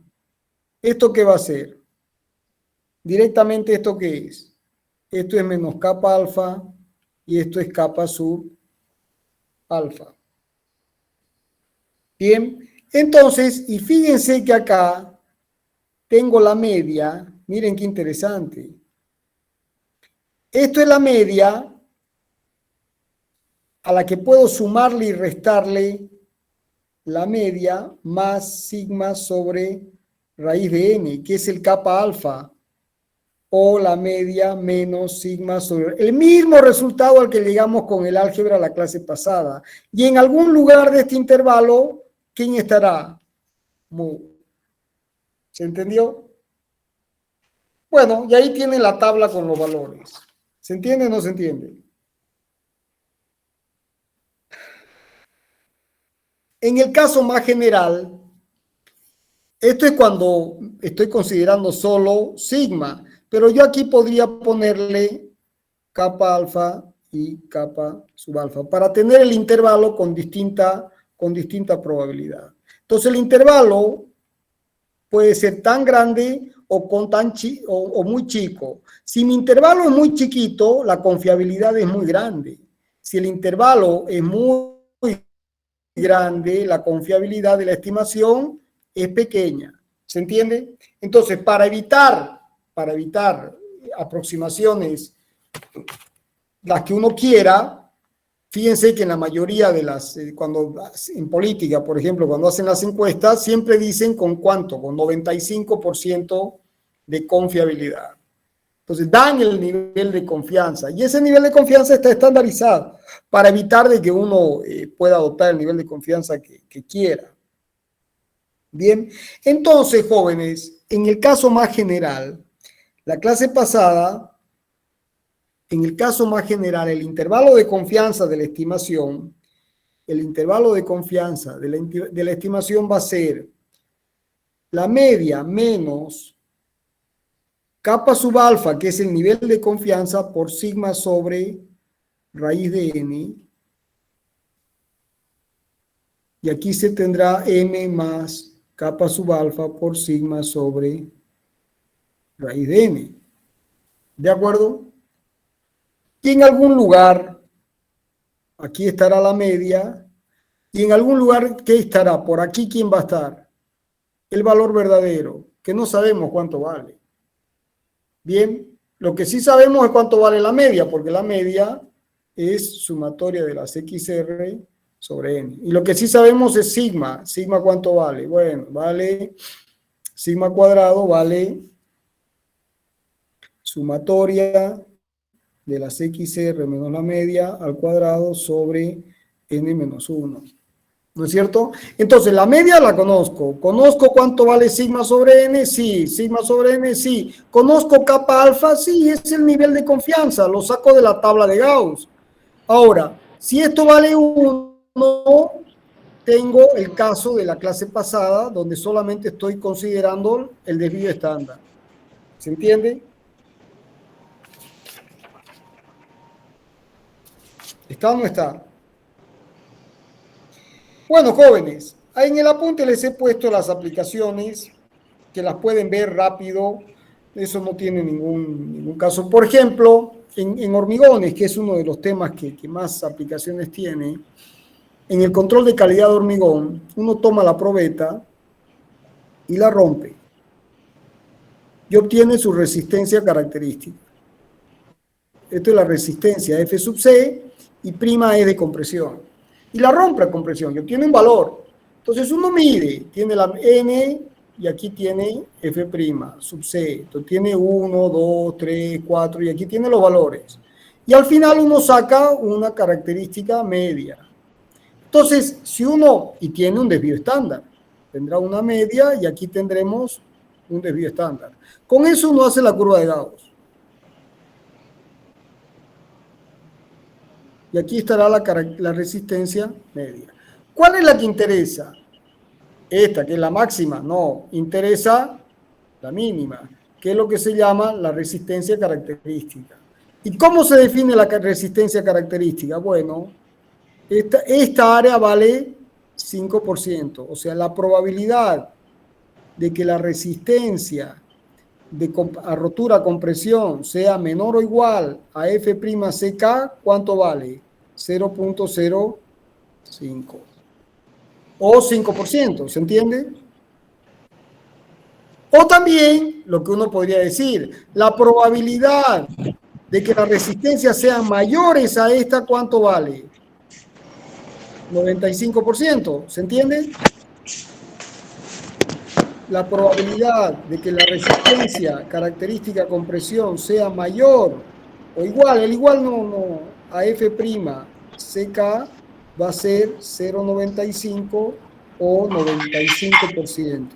¿esto qué va a ser? Directamente, ¿esto qué es? Esto es menos capa alfa y esto es capa sub alfa. Bien, entonces, y fíjense que acá tengo la media, miren qué interesante. Esto es la media a la que puedo sumarle y restarle la media más sigma sobre raíz de n, que es el kappa alfa, o la media menos sigma sobre el mismo resultado al que llegamos con el álgebra la clase pasada. Y en algún lugar de este intervalo, ¿quién estará? Mu. ¿Se entendió? Bueno, y ahí tienen la tabla con los valores. ¿Se entiende o no se entiende? En el caso más general, esto es cuando estoy considerando solo sigma, pero yo aquí podría ponerle kappa alfa y kappa subalfa para tener el intervalo con distinta probabilidad. Entonces el intervalo puede ser tan grande o muy chico. Si mi intervalo es muy chiquito, la confiabilidad es muy grande. Si el intervalo es muy grande, la confiabilidad de la estimación es pequeña. ¿Se entiende? Entonces, para evitar aproximaciones, las que uno quiera, fíjense que en la mayoría de las, cuando en política, por ejemplo, cuando hacen las encuestas, siempre dicen con cuánto, con 95% de confiabilidad. Entonces, dan el nivel de confianza, y ese nivel de confianza está estandarizado para evitar de que uno pueda adoptar el nivel de confianza que quiera. Bien, entonces, jóvenes, en el caso más general, la clase pasada, en el caso más general, el intervalo de confianza de la estimación, el intervalo de confianza de la estimación va a ser la media menos kappa sub alfa, que es el nivel de confianza, por sigma sobre raíz de n. Y aquí se tendrá m más kappa sub alfa por sigma sobre raíz de n. ¿De acuerdo? Y en algún lugar, aquí estará la media, y en algún lugar, ¿qué estará? Por aquí, ¿quién va a estar? El valor verdadero, que no sabemos cuánto vale. Bien, lo que sí sabemos es cuánto vale la media, porque la media es sumatoria de las XR sobre N. Y lo que sí sabemos es sigma. ¿Sigma cuánto vale? Bueno, vale, sigma cuadrado vale sumatoria de las XR menos la media al cuadrado sobre N menos 1. ¿No es cierto? Entonces, la media la conozco. ¿Conozco cuánto vale sigma sobre n? Sí. Sigma sobre n, sí. ¿Conozco kappa alfa? Sí, es el nivel de confianza. Lo saco de la tabla de Gauss. Ahora, si esto vale 1, tengo el caso de la clase pasada, donde solamente estoy considerando el desvío estándar. ¿Se entiende? ¿Está o no está? Bueno, jóvenes, ahí en el apunte les he puesto las aplicaciones que las pueden ver rápido. Eso no tiene ningún caso. Por ejemplo, en hormigones, que es uno de los temas que más aplicaciones tiene, en el control de calidad de hormigón, uno toma la probeta y la rompe y obtiene su resistencia característica. Esto es la resistencia F sub C y prima es de compresión. Y la rompe a compresión y obtiene un valor. Entonces uno mide, tiene la N y aquí tiene F' sub C. Entonces tiene 1, 2, 3, 4 y aquí tiene los valores. Y al final uno saca una característica media. Entonces, si uno, y tiene un desvío estándar, tendrá una media y aquí tendremos un desvío estándar. Con eso uno hace la curva de Gauss. Y aquí estará la resistencia media. ¿Cuál es la que interesa? Esta, que es la máxima. No, interesa la mínima, que es lo que se llama la resistencia característica. ¿Y cómo se define la resistencia característica? Bueno, esta área vale 5%. O sea, la probabilidad de que la resistencia a rotura compresión sea menor o igual a F'CK, ¿cuánto vale? 0.05. o 5%, ¿se entiende? O también, lo que uno podría decir, la probabilidad de que las resistencias sean mayores a esta, ¿cuánto vale? 95%, ¿se entiende? La probabilidad de que la resistencia característica con presión sea mayor o igual, el igual no, a F' CK va a ser 0,95 o 95%.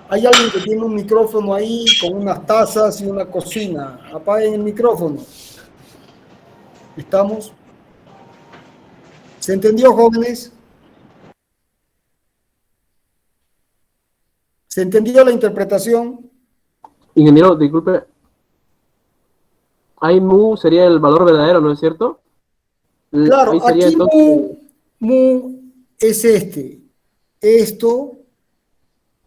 Hay alguien que tiene un micrófono ahí con unas tazas y una cocina. Apaguen el micrófono. ¿Estamos? ¿Se entendió, jóvenes? ¿Se entendió la interpretación? Ingeniero, disculpe. Ahí mu sería el valor verdadero, ¿no es cierto? Ahí Claro, sería aquí entonces mu es este. Esto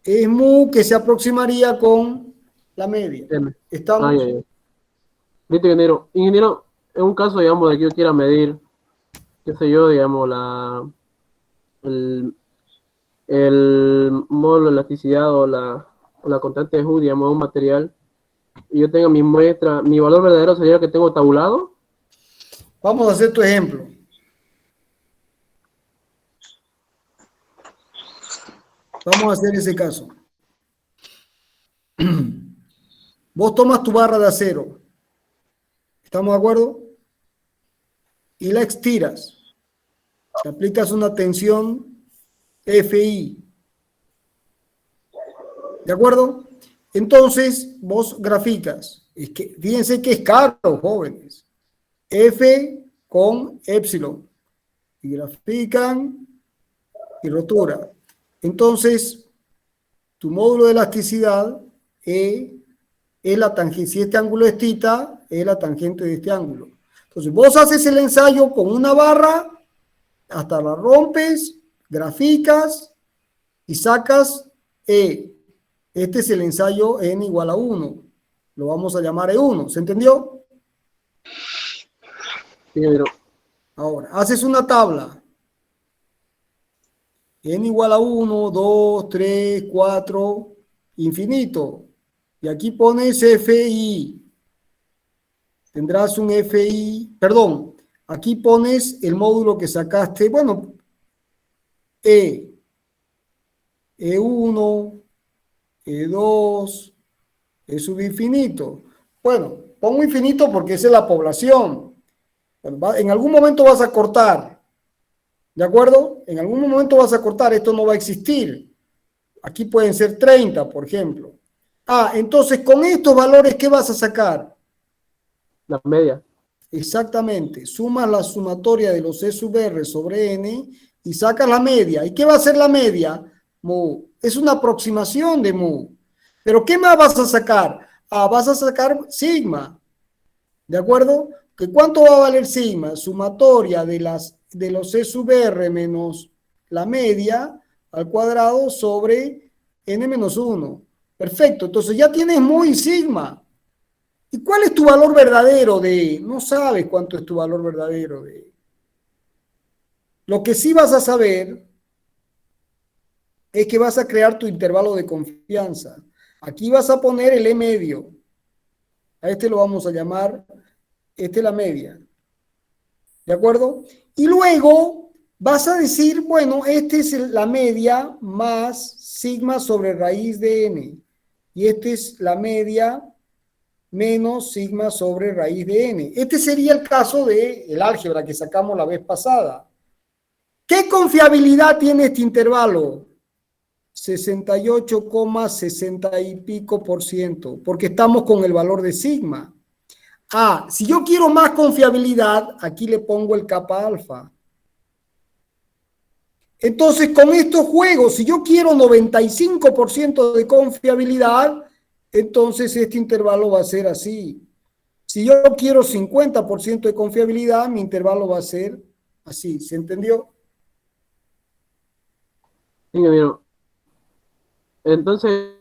es mu que se aproximaría con la media. M. ¿Estamos? Ya. Listo, ingeniero. Ingeniero, en un caso, digamos, de que yo quiera medir, qué sé yo, digamos, el, el módulo de elasticidad o la constante de Hooke, digamos, de un material, y yo tengo mi muestra, mi valor verdadero sería el que tengo tabulado. Vamos a hacer tu ejemplo. Vamos a hacer ese caso. Vos tomas tu barra de acero. ¿Estamos de acuerdo? Y la extiras. Le aplicas una tensión FI. ¿De acuerdo? Entonces, vos graficas. Es que, fíjense que es caro, jóvenes. F con epsilon. Y grafican y rotura. Entonces, tu módulo de elasticidad es la tangente. Si este ángulo es θ, es la tangente de este ángulo. Entonces, vos haces el ensayo con una barra, hasta la rompes, graficas y sacas E. Este es el ensayo n igual a 1. Lo vamos a llamar E1. ¿Se entendió? Sí, ingeniero. Ahora, haces una tabla. N igual a 1, 2, 3, 4, infinito. Y aquí pones FI. Tendrás un FI, perdón, aquí pones el módulo que sacaste, bueno, E1, E2, E subinfinito. Bueno, pongo infinito porque esa es la población. Bueno, en algún momento vas a cortar, ¿de acuerdo? En algún momento vas a cortar, esto no va a existir. Aquí pueden ser 30, por ejemplo. Entonces con estos valores, ¿qué vas a sacar? La media. Exactamente, sumas la sumatoria de los E sub R sobre N y sacas la media. ¿Y qué va a ser la media? Mu. Es una aproximación de mu. ¿Pero qué más vas a sacar? Vas a sacar sigma. ¿De acuerdo? ¿Que cuánto va a valer sigma? Sumatoria de los E sub R menos la media al cuadrado sobre N menos 1. Perfecto, entonces ya tienes mu y sigma. ¿Y cuál es tu valor verdadero de? No sabes cuánto es tu valor verdadero de. Lo que sí vas a saber es que vas a crear tu intervalo de confianza. Aquí vas a poner el E medio. A este lo vamos a llamar, este es la media. ¿De acuerdo? Y luego vas a decir, bueno, esta es la media más sigma sobre raíz de n. Y esta es la media menos sigma sobre raíz de n. Este sería el caso del álgebra que sacamos la vez pasada. ¿Qué confiabilidad tiene este intervalo? 68,60 y pico por ciento, porque estamos con el valor de sigma. Si yo quiero más confiabilidad, aquí le pongo el kappa alfa. Entonces, con estos juegos, si yo quiero 95% de confiabilidad, entonces este intervalo va a ser así. Si yo quiero 50% de confiabilidad, mi intervalo va a ser así. ¿Se entendió? Sí, ingeniero. Entonces,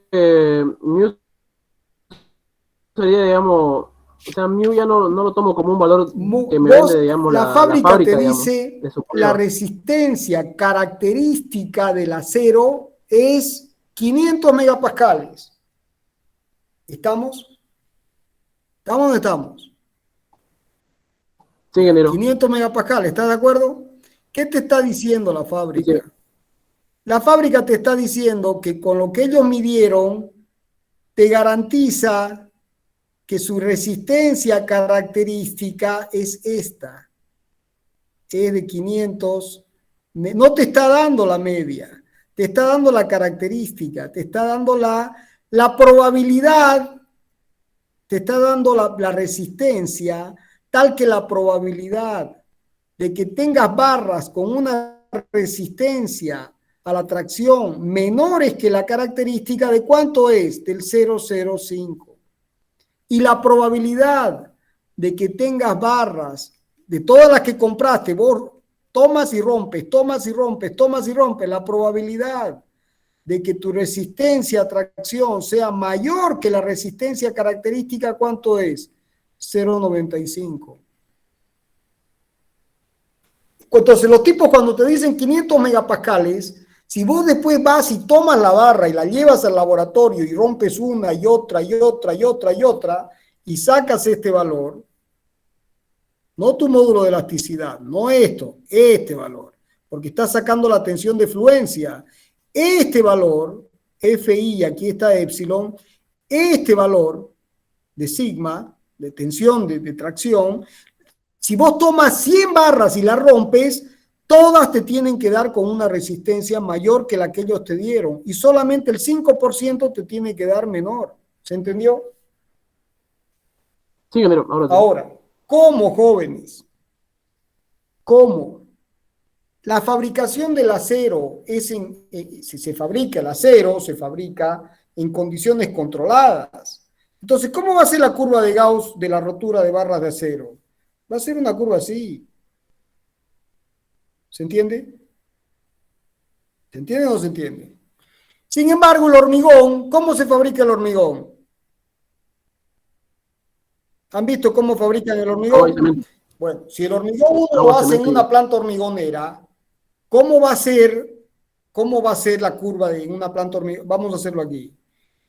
mu sería, digamos, O sea, mu ya no lo tomo como un valor que me Vos, vende, digamos, la la fábrica fábrica, te digamos, dice de su la prueba. resistencia característica del acero es 500 megapascales. ¿Estamos? ¿Estamos o no estamos? Sí, ingeniero. 500 megapascales, ¿estás de acuerdo? ¿Qué te está diciendo la fábrica? Sí. La fábrica te está diciendo que con lo que ellos midieron, te garantiza que su resistencia característica es esta, es de 500, no te está dando la media, te está dando la característica, te está dando la probabilidad, te está dando la resistencia, tal que la probabilidad de que tengas barras con una resistencia a la tracción menores que la característica de cuánto es, del 0,05. Y la probabilidad de que tengas barras de todas las que compraste, vos tomas y rompes, tomas y rompes, tomas y rompes, la probabilidad de que tu resistencia a tracción sea mayor que la resistencia característica, ¿cuánto es? 0,95. Entonces, los tipos cuando te dicen 500 megapascales, si vos después vas y tomas la barra y la llevas al laboratorio y rompes una y otra y otra y otra y otra y sacas este valor, no tu módulo de elasticidad, no esto, este valor, porque estás sacando la tensión de fluencia. Este valor, FI, aquí está epsilon, este valor de sigma, de tensión, de tracción, si vos tomas 100 barras y las rompes, todas te tienen que dar con una resistencia mayor que la que ellos te dieron y solamente el 5% te tiene que dar menor. ¿Se entendió? Sí, ingeniero, ahora sí. Ahora, ¿cómo, jóvenes? ¿Cómo? La fabricación del acero es si se fabrica el acero, se fabrica en condiciones controladas. Entonces, ¿cómo va a ser la curva de Gauss de la rotura de barras de acero? Va a ser una curva así. ¿Se entiende? ¿Se entiende o no se entiende? Sin embargo, el hormigón, ¿cómo se fabrica el hormigón? ¿Han visto cómo fabrican el hormigón? Bueno, si el hormigón uno lo hace en una planta hormigonera, ¿cómo va a ser la curva de una planta hormigonera? Vamos a hacerlo aquí.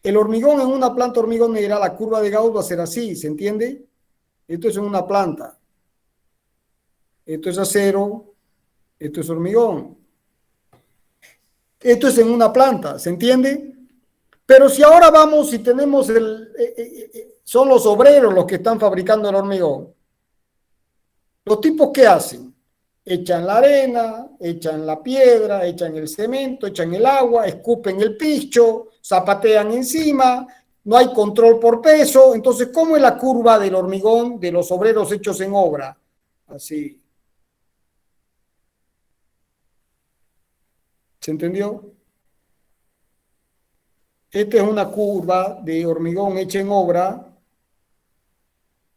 El hormigón en una planta hormigonera, la curva de Gauss va a ser así, ¿se entiende? Esto es en una planta. Esto es acero, esto es hormigón. Esto es en una planta, ¿se entiende? Pero si ahora vamos y tenemos son los obreros los que están fabricando el hormigón. ¿Los tipos qué hacen? Echan la arena, echan la piedra, echan el cemento, echan el agua, escupen el picho, zapatean encima, no hay control por peso. Entonces, ¿cómo es la curva del hormigón de los obreros hechos en obra? Así. ¿Se entendió? Esta es una curva de hormigón hecha en obra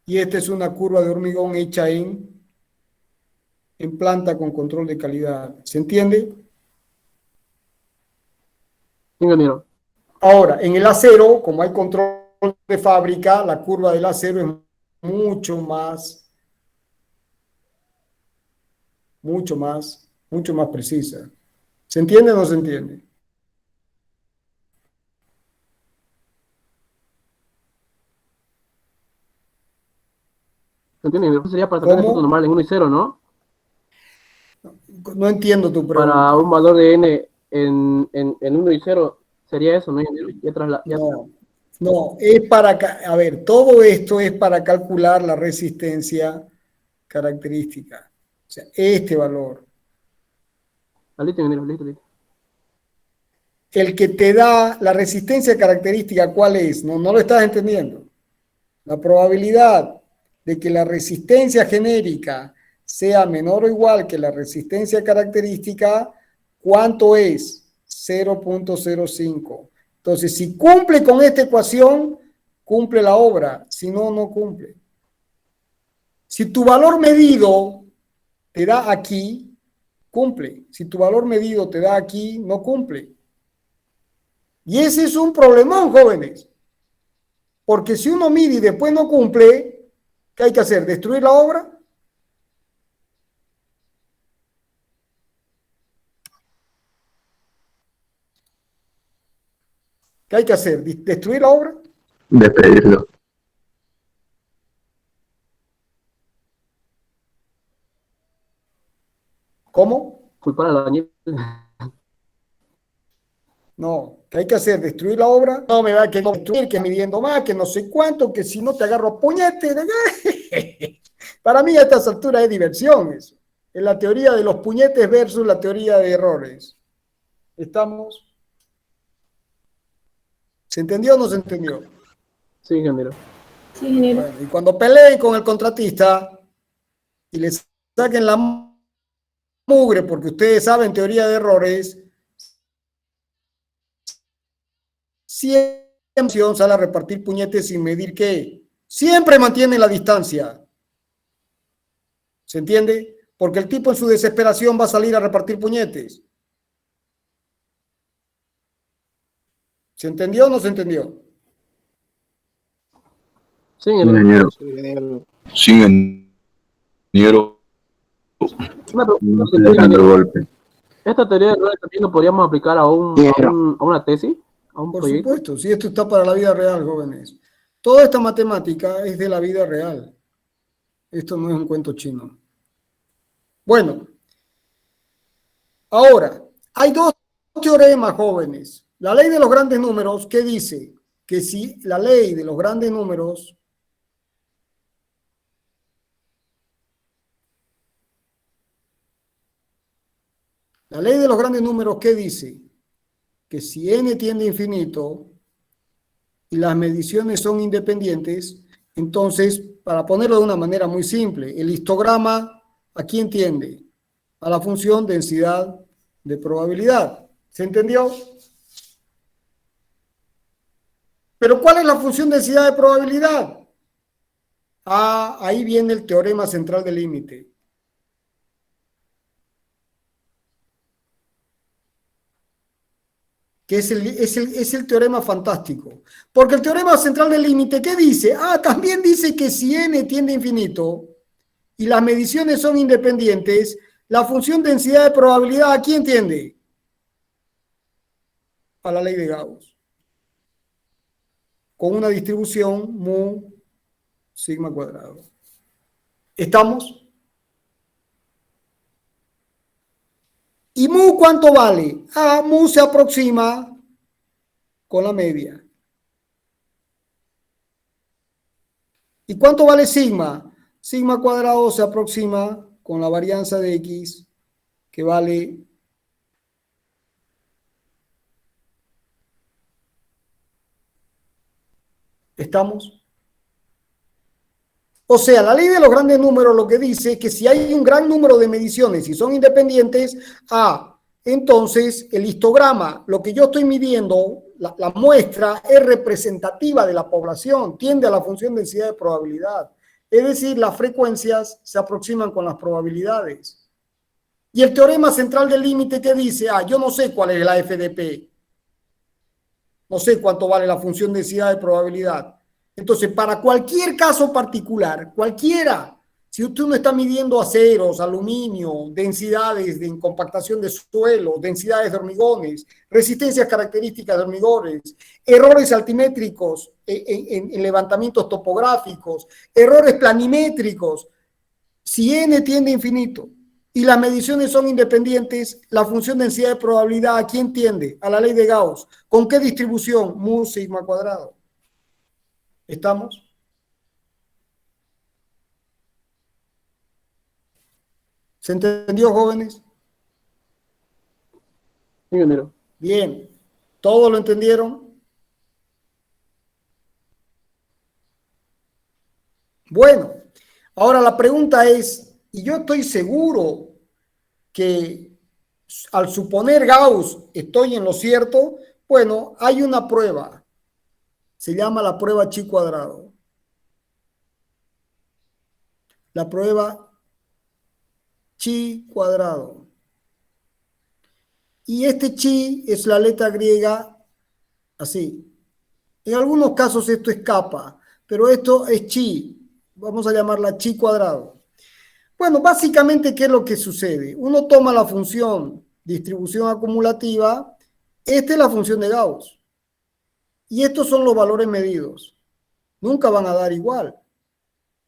y esta es una curva de hormigón hecha en planta con control de calidad. ¿Se entiende? Ingeniero. Ahora, en el acero, como hay control de fábrica, la curva del acero es mucho más precisa. ¿Se entiende o no se entiende? ¿Se entiende? Eso sería para sacar el punto normal en 1 y 0, ¿no? No entiendo tu pregunta. Para un valor de n en 1 y 0 sería eso, ¿no? No, es para, a ver, todo esto es para calcular la resistencia característica. O sea, este valor. Listo, listo. El que te da la resistencia característica, ¿cuál es? No lo estás entendiendo. La probabilidad de que la resistencia genérica sea menor o igual que la resistencia característica, ¿cuánto es? 0,05. Entonces, si cumple con esta ecuación, cumple la obra. Si no, no cumple. Si tu valor medido te da aquí, cumple. Si tu valor medido te da aquí, no cumple. Y ese es un problemón, jóvenes. Porque si uno mide y después no cumple, ¿Qué hay que hacer? ¿Destruir la obra? ¿Qué hay que hacer? ¿Destruir la obra? Despedirlo. ¿Cómo? Culpar al albañil. No, ¿qué hay que hacer? ¿Destruir la obra? No, me va a querer destruir, que midiendo más, que no sé cuánto, que si no te agarro a puñete. Para mí a estas alturas es diversión eso. Es la teoría de los puñetes versus la teoría de errores. ¿Estamos? ¿Se entendió o no se entendió? Sí, ingeniero. Sí, ingeniero. Bueno, y cuando peleen con el contratista y les saquen la mugre, porque ustedes saben teoría de errores, siempre sale a repartir puñetes sin medir qué. Siempre mantienen la distancia. ¿Se entiende? Porque el tipo en su desesperación va a salir a repartir puñetes. ¿Se entendió o no se entendió? Sí, ingeniero. Ingeniero. Sí, ingeniero. Una pregunta, No estoy dejando el golpe. ¿esta teoría de errores también lo podríamos aplicar a una tesis? ¿A un Por proyecto? supuesto, si esto está para la vida real, jóvenes. Toda esta matemática es de la vida real. Esto no es un cuento chino. Bueno, ahora, hay dos teoremas, jóvenes. La ley de los grandes números, ¿qué dice? Que si la ley de los grandes números ¿qué dice? Que si n tiende a infinito y las mediciones son independientes, entonces, para ponerlo de una manera muy simple, el histograma, ¿a quién tiende? A la función densidad de probabilidad. ¿Se entendió? Pero ¿cuál es la función densidad de probabilidad? Ah, ahí viene el teorema central del límite. Que es el teorema fantástico. Porque el teorema central del límite, ¿qué dice? Ah, también dice que si n tiende a infinito y las mediciones son independientes, la función densidad de probabilidad, ¿a quién tiende? A la ley de Gauss. Con una distribución mu sigma cuadrado. ¿Estamos? ¿Y mu cuánto vale? Ah, mu se aproxima con la media. ¿Y cuánto vale sigma? Sigma cuadrado se aproxima con la varianza de x, que vale ¿estamos? O sea, la ley de los grandes números lo que dice es que si hay un gran número de mediciones y son independientes, entonces el histograma, lo que yo estoy midiendo, la muestra es representativa de la población, tiende a la función densidad de probabilidad. Es decir, las frecuencias se aproximan con las probabilidades. Y el teorema central del límite que dice, yo no sé cuál es la FDP, no sé cuánto vale la función densidad de probabilidad. Entonces, para cualquier caso particular, cualquiera, si usted no está midiendo aceros, aluminio, densidades de compactación de suelo, densidades de hormigones, resistencias características de hormigones, errores altimétricos en levantamientos topográficos, errores planimétricos, si n tiende a infinito y las mediciones son independientes, la función densidad de probabilidad, ¿a quién tiende? A la ley de Gauss. ¿Con qué distribución? Mu sigma cuadrado. ¿Estamos? ¿Se entendió, jóvenes? Sí, ingeniero. Bien. ¿Todos lo entendieron? Bueno, ahora la pregunta es, y yo estoy seguro que al suponer Gauss estoy en lo cierto, bueno, hay una prueba. Se llama la prueba chi cuadrado. La prueba chi cuadrado. Y este chi es la letra griega así. En algunos casos esto es kappa, pero esto es chi. vamos a llamarla chi cuadrado. Bueno, básicamente, ¿qué es lo que sucede? Uno toma la función distribución acumulativa, esta es la función de Gauss, y estos son los valores medidos. Nunca van a dar igual.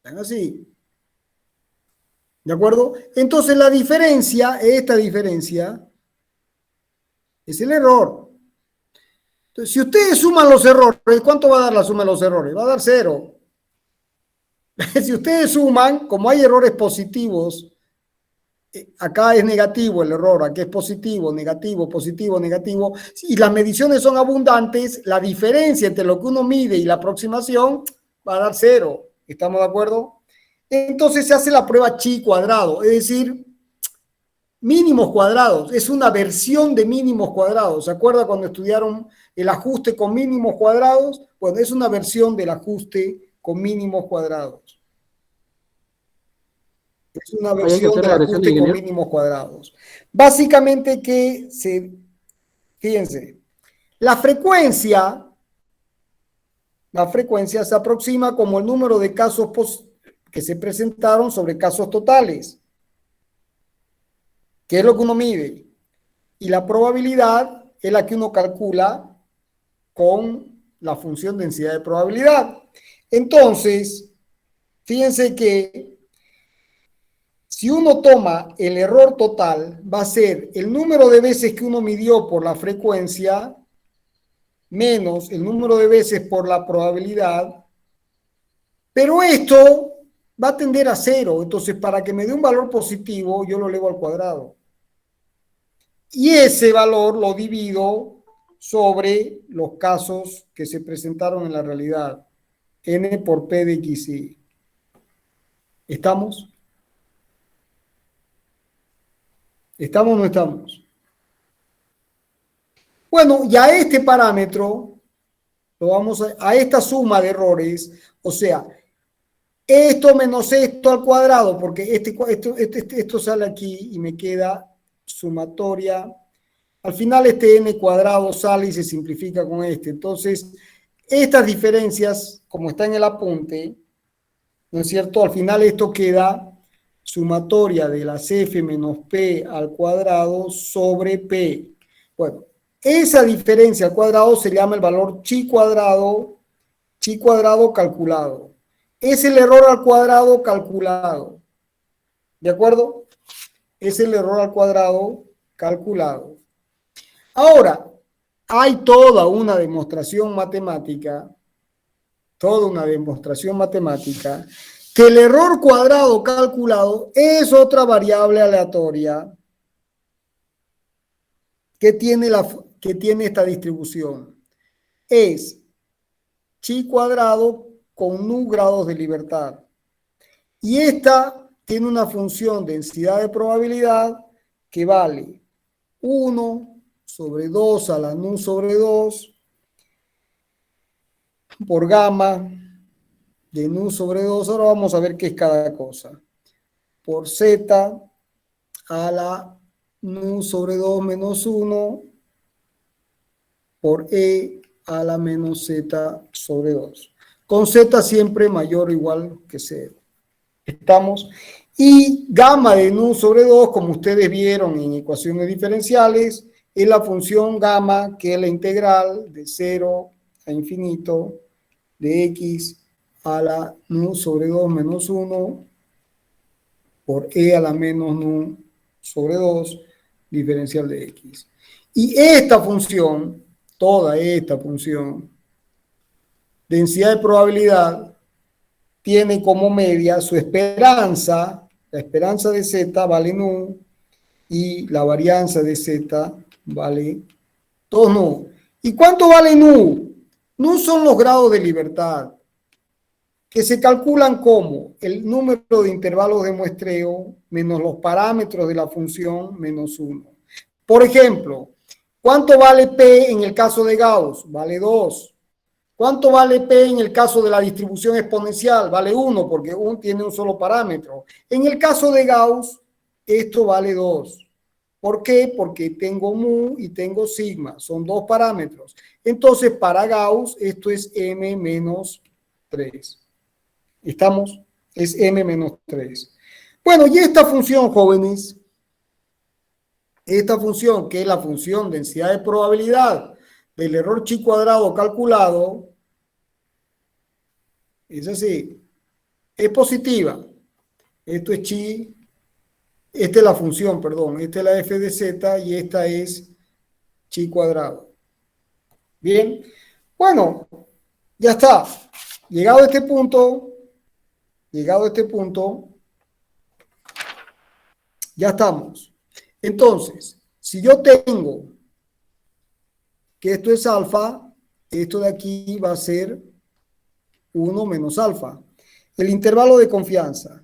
¿Ven así? ¿De acuerdo? Entonces la diferencia, esta diferencia, es el error. Entonces, si ustedes suman los errores, ¿cuánto va a dar la suma de los errores? Va a dar 0. Si ustedes suman, como hay errores positivos, acá es negativo el error, aquí es positivo, negativo, positivo, negativo, y las mediciones son abundantes, la diferencia entre lo que uno mide y la aproximación va a dar 0. ¿Estamos de acuerdo? Entonces se hace la prueba chi cuadrado, es decir, mínimos cuadrados, es una versión de mínimos cuadrados. ¿Se acuerda cuando estudiaron el ajuste con mínimos cuadrados? Bueno, es una versión del ajuste con mínimos cuadrados. Es una versión del ajuste con mínimos cuadrados. Básicamente fíjense, la frecuencia se aproxima como el número de casos que se presentaron sobre casos totales, que es lo que uno mide, y la probabilidad es la que uno calcula con la función densidad de probabilidad. Entonces, fíjense que si uno toma el error total, va a ser el número de veces que uno midió por la frecuencia menos el número de veces por la probabilidad, pero esto va a tender a 0. Entonces, para que me dé un valor positivo, yo lo elevo al cuadrado. Y ese valor lo divido sobre los casos que se presentaron en la realidad. N por P de XY. ¿Estamos? ¿Estamos o no estamos? Bueno, y a este parámetro, a esta suma de errores, o sea, esto menos esto al cuadrado, porque esto sale aquí y me queda sumatoria. Al final este n cuadrado sale y se simplifica con este. Entonces, estas diferencias, como está en el apunte, ¿no es cierto? Al final esto queda sumatoria de las f menos p al cuadrado sobre p. Bueno, esa diferencia al cuadrado se llama el valor chi cuadrado calculado. Es el error al cuadrado calculado. ¿De acuerdo? Es el error al cuadrado calculado. Ahora, hay toda una demostración matemática, que el error cuadrado calculado es otra variable aleatoria que tiene esta distribución. Es chi cuadrado con nu grados de libertad. Y esta tiene una función densidad de probabilidad que vale 1 sobre 2 a la nu sobre 2 por gamma de nu sobre 2. Ahora vamos a ver qué es cada cosa. Por z a la nu sobre 2 menos 1 por e a la menos z sobre 2. Con z siempre mayor o igual que 0. ¿Estamos? Y gamma de nu sobre 2, como ustedes vieron en ecuaciones diferenciales, es la función gamma, que es la integral de 0 a infinito de x a la nu sobre 2 menos 1 por e a la menos nu sobre 2 diferencial de x. Y esta función, toda esta función, densidad de probabilidad, tiene como media su esperanza, la esperanza de z vale nu, y la varianza de z vale 2 nu. ¿Y cuánto vale nu? Nu son los grados de libertad, que se calculan como el número de intervalos de muestreo menos los parámetros de la función menos 1. Por ejemplo, ¿cuánto vale P en el caso de Gauss? Vale 2. ¿Cuánto vale P en el caso de la distribución exponencial? Vale 1, porque tiene un solo parámetro. En el caso de Gauss, esto vale 2. ¿Por qué? Porque tengo mu y tengo sigma. Son 2 parámetros. Entonces, para Gauss, esto es m menos 3. ¿Estamos? Es m menos 3. Bueno, y esta función, jóvenes, esta función, que es la función densidad de probabilidad del error chi cuadrado calculado, es así, es positiva. Esto es chi, esta es la función, perdón, esta es la f de z y esta es chi cuadrado. Bien, bueno, ya está. Llegado a este punto, ya estamos. Entonces, si yo tengo que esto es alfa, esto de aquí va a ser 1 menos alfa. El intervalo de confianza.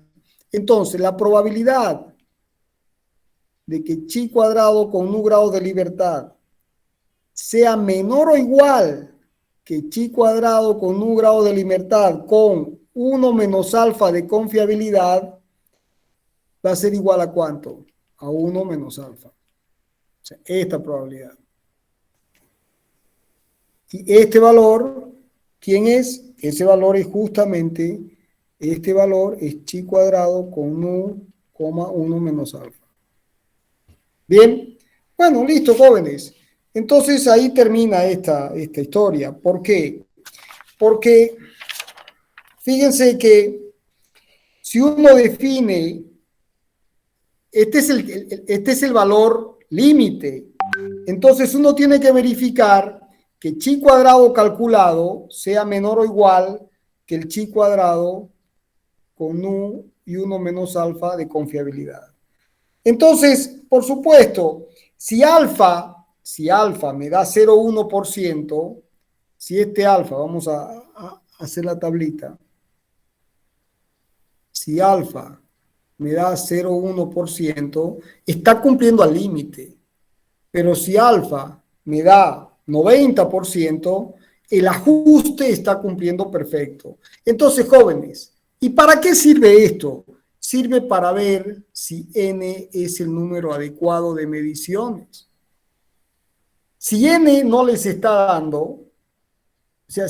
Entonces, la probabilidad de que chi cuadrado con un grado de libertad sea menor o igual que chi cuadrado con un grado de libertad con 1 menos alfa de confiabilidad va a ser igual a ¿cuánto? A 1 menos alfa. O sea, esta probabilidad. Y este valor, ¿quién es? Ese valor es justamente, este valor es chi cuadrado con 1,1 menos alfa. Bien, bueno, listo, jóvenes. Entonces ahí termina esta historia. ¿Por qué? Porque fíjense que si uno define, este es el valor límite, entonces uno tiene que verificar que chi cuadrado calculado sea menor o igual que el chi cuadrado con u y 1 menos alfa de confiabilidad. Entonces, por supuesto, si alfa me da 0,1%, si este alfa, vamos a hacer la tablita, si alfa me da 0,1%, está cumpliendo al límite. Pero si alfa me da 90%, el ajuste está cumpliendo perfecto. Entonces, jóvenes, ¿y para qué sirve esto? Sirve para ver si n es el número adecuado de mediciones. Si n no les está dando, o sea,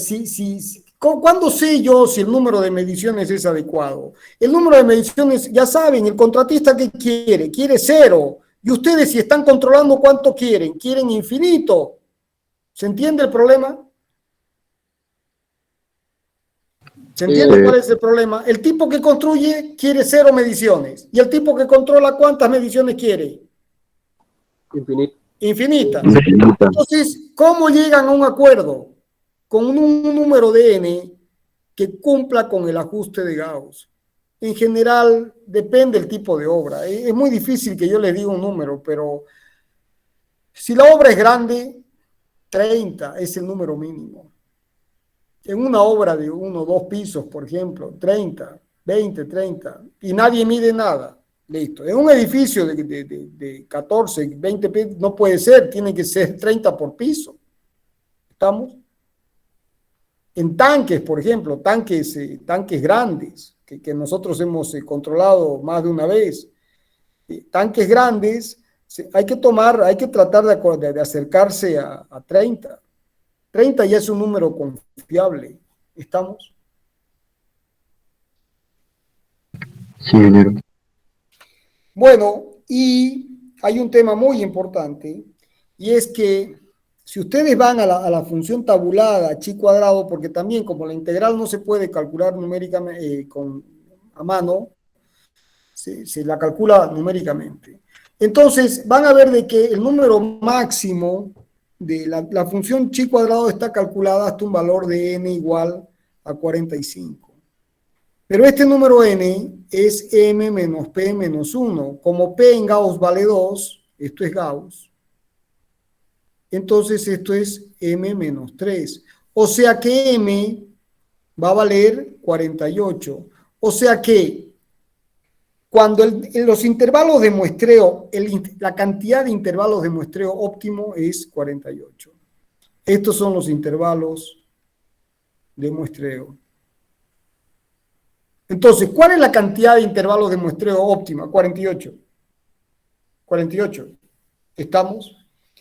¿cuándo sé yo si el número de mediciones es adecuado? El número de mediciones, ya saben, el contratista ¿qué quiere? Quiere 0. Y ustedes si están controlando ¿cuánto quieren? Quieren infinito. ¿Se entiende el problema? ¿Se entiende cuál es el problema? El tipo que construye quiere 0 mediciones. Y el tipo que controla ¿cuántas mediciones quiere? Infinitas. Entonces, ¿cómo llegan a un acuerdo? Con un número de n que cumpla con el ajuste de Gauss. En general, depende del tipo de obra. Es muy difícil que yo les diga un número, pero si la obra es grande, 30 es el número mínimo. En una obra de 1 o 2 pisos, por ejemplo, 30, 20, 30, y nadie mide nada. Listo. En un edificio de 14, 20 pisos, no puede ser, tiene que ser 30 por piso. ¿Estamos? En tanques, por ejemplo, tanques grandes, que nosotros hemos controlado más de una vez. Tanques grandes, hay que tratar de acercarse a 30. 30 ya es un número confiable. ¿Estamos? Sí, ingeniero. Bueno, y hay un tema muy importante, y es que si ustedes van a la función tabulada chi cuadrado, porque también como la integral no se puede calcular numéricamente a mano, se la calcula numéricamente. Entonces van a ver de que el número máximo de la función chi cuadrado está calculada hasta un valor de n igual a 45. Pero este número n es m menos p menos 1. Como p en Gauss vale 2, esto es Gauss, entonces esto es m menos 3. O sea que m va a valer 48. O sea que cuando en los intervalos de muestreo, la cantidad de intervalos de muestreo óptimo es 48. Estos son los intervalos de muestreo. Entonces, ¿cuál es la cantidad de intervalos de muestreo óptima? 48. 48. ¿Estamos?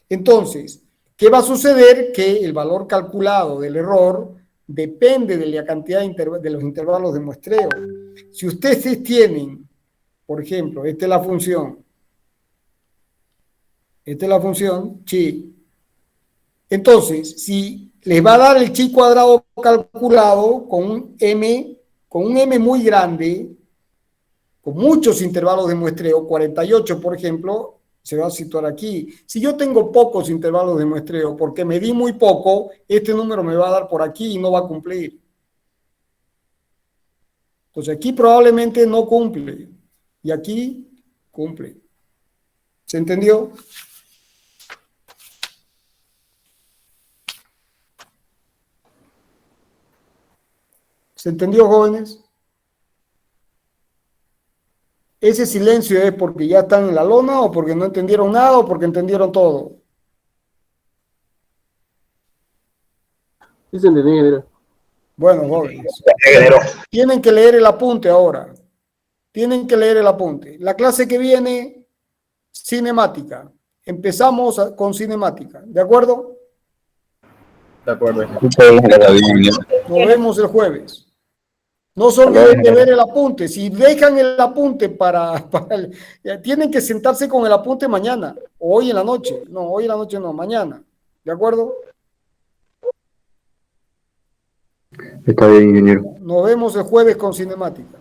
Entonces, ¿qué va a suceder? Que el valor calculado del error depende de la cantidad de los intervalos de muestreo. Si ustedes tienen, por ejemplo, esta es la función chi. Entonces, si les va a dar el chi cuadrado calculado con un m muy grande, con muchos intervalos de muestreo, 48 por ejemplo, se va a situar aquí. Si yo tengo pocos intervalos de muestreo, porque medí muy poco, este número me va a dar por aquí y no va a cumplir. Entonces aquí probablemente no cumple, y aquí cumple. ¿Se entendió? ¿Se entendió, jóvenes? Ese silencio es porque ya están en la lona o porque no entendieron nada o porque entendieron todo. Sí se entendió, ingeniero. Bueno, jóvenes, Sí, ingeniero. tienen que leer el apunte ahora. Tienen que leer el apunte. La clase que viene, cinemática. Empezamos con cinemática. ¿De acuerdo? De acuerdo. Está bien, ingeniero. Nos vemos el jueves. No se olviden de ver el apunte. Si dejan el apunte tienen que sentarse con el apunte mañana, o hoy en la noche. No, hoy en la noche no, mañana. ¿De acuerdo? Está bien, ingeniero. Nos vemos el jueves con cinemática.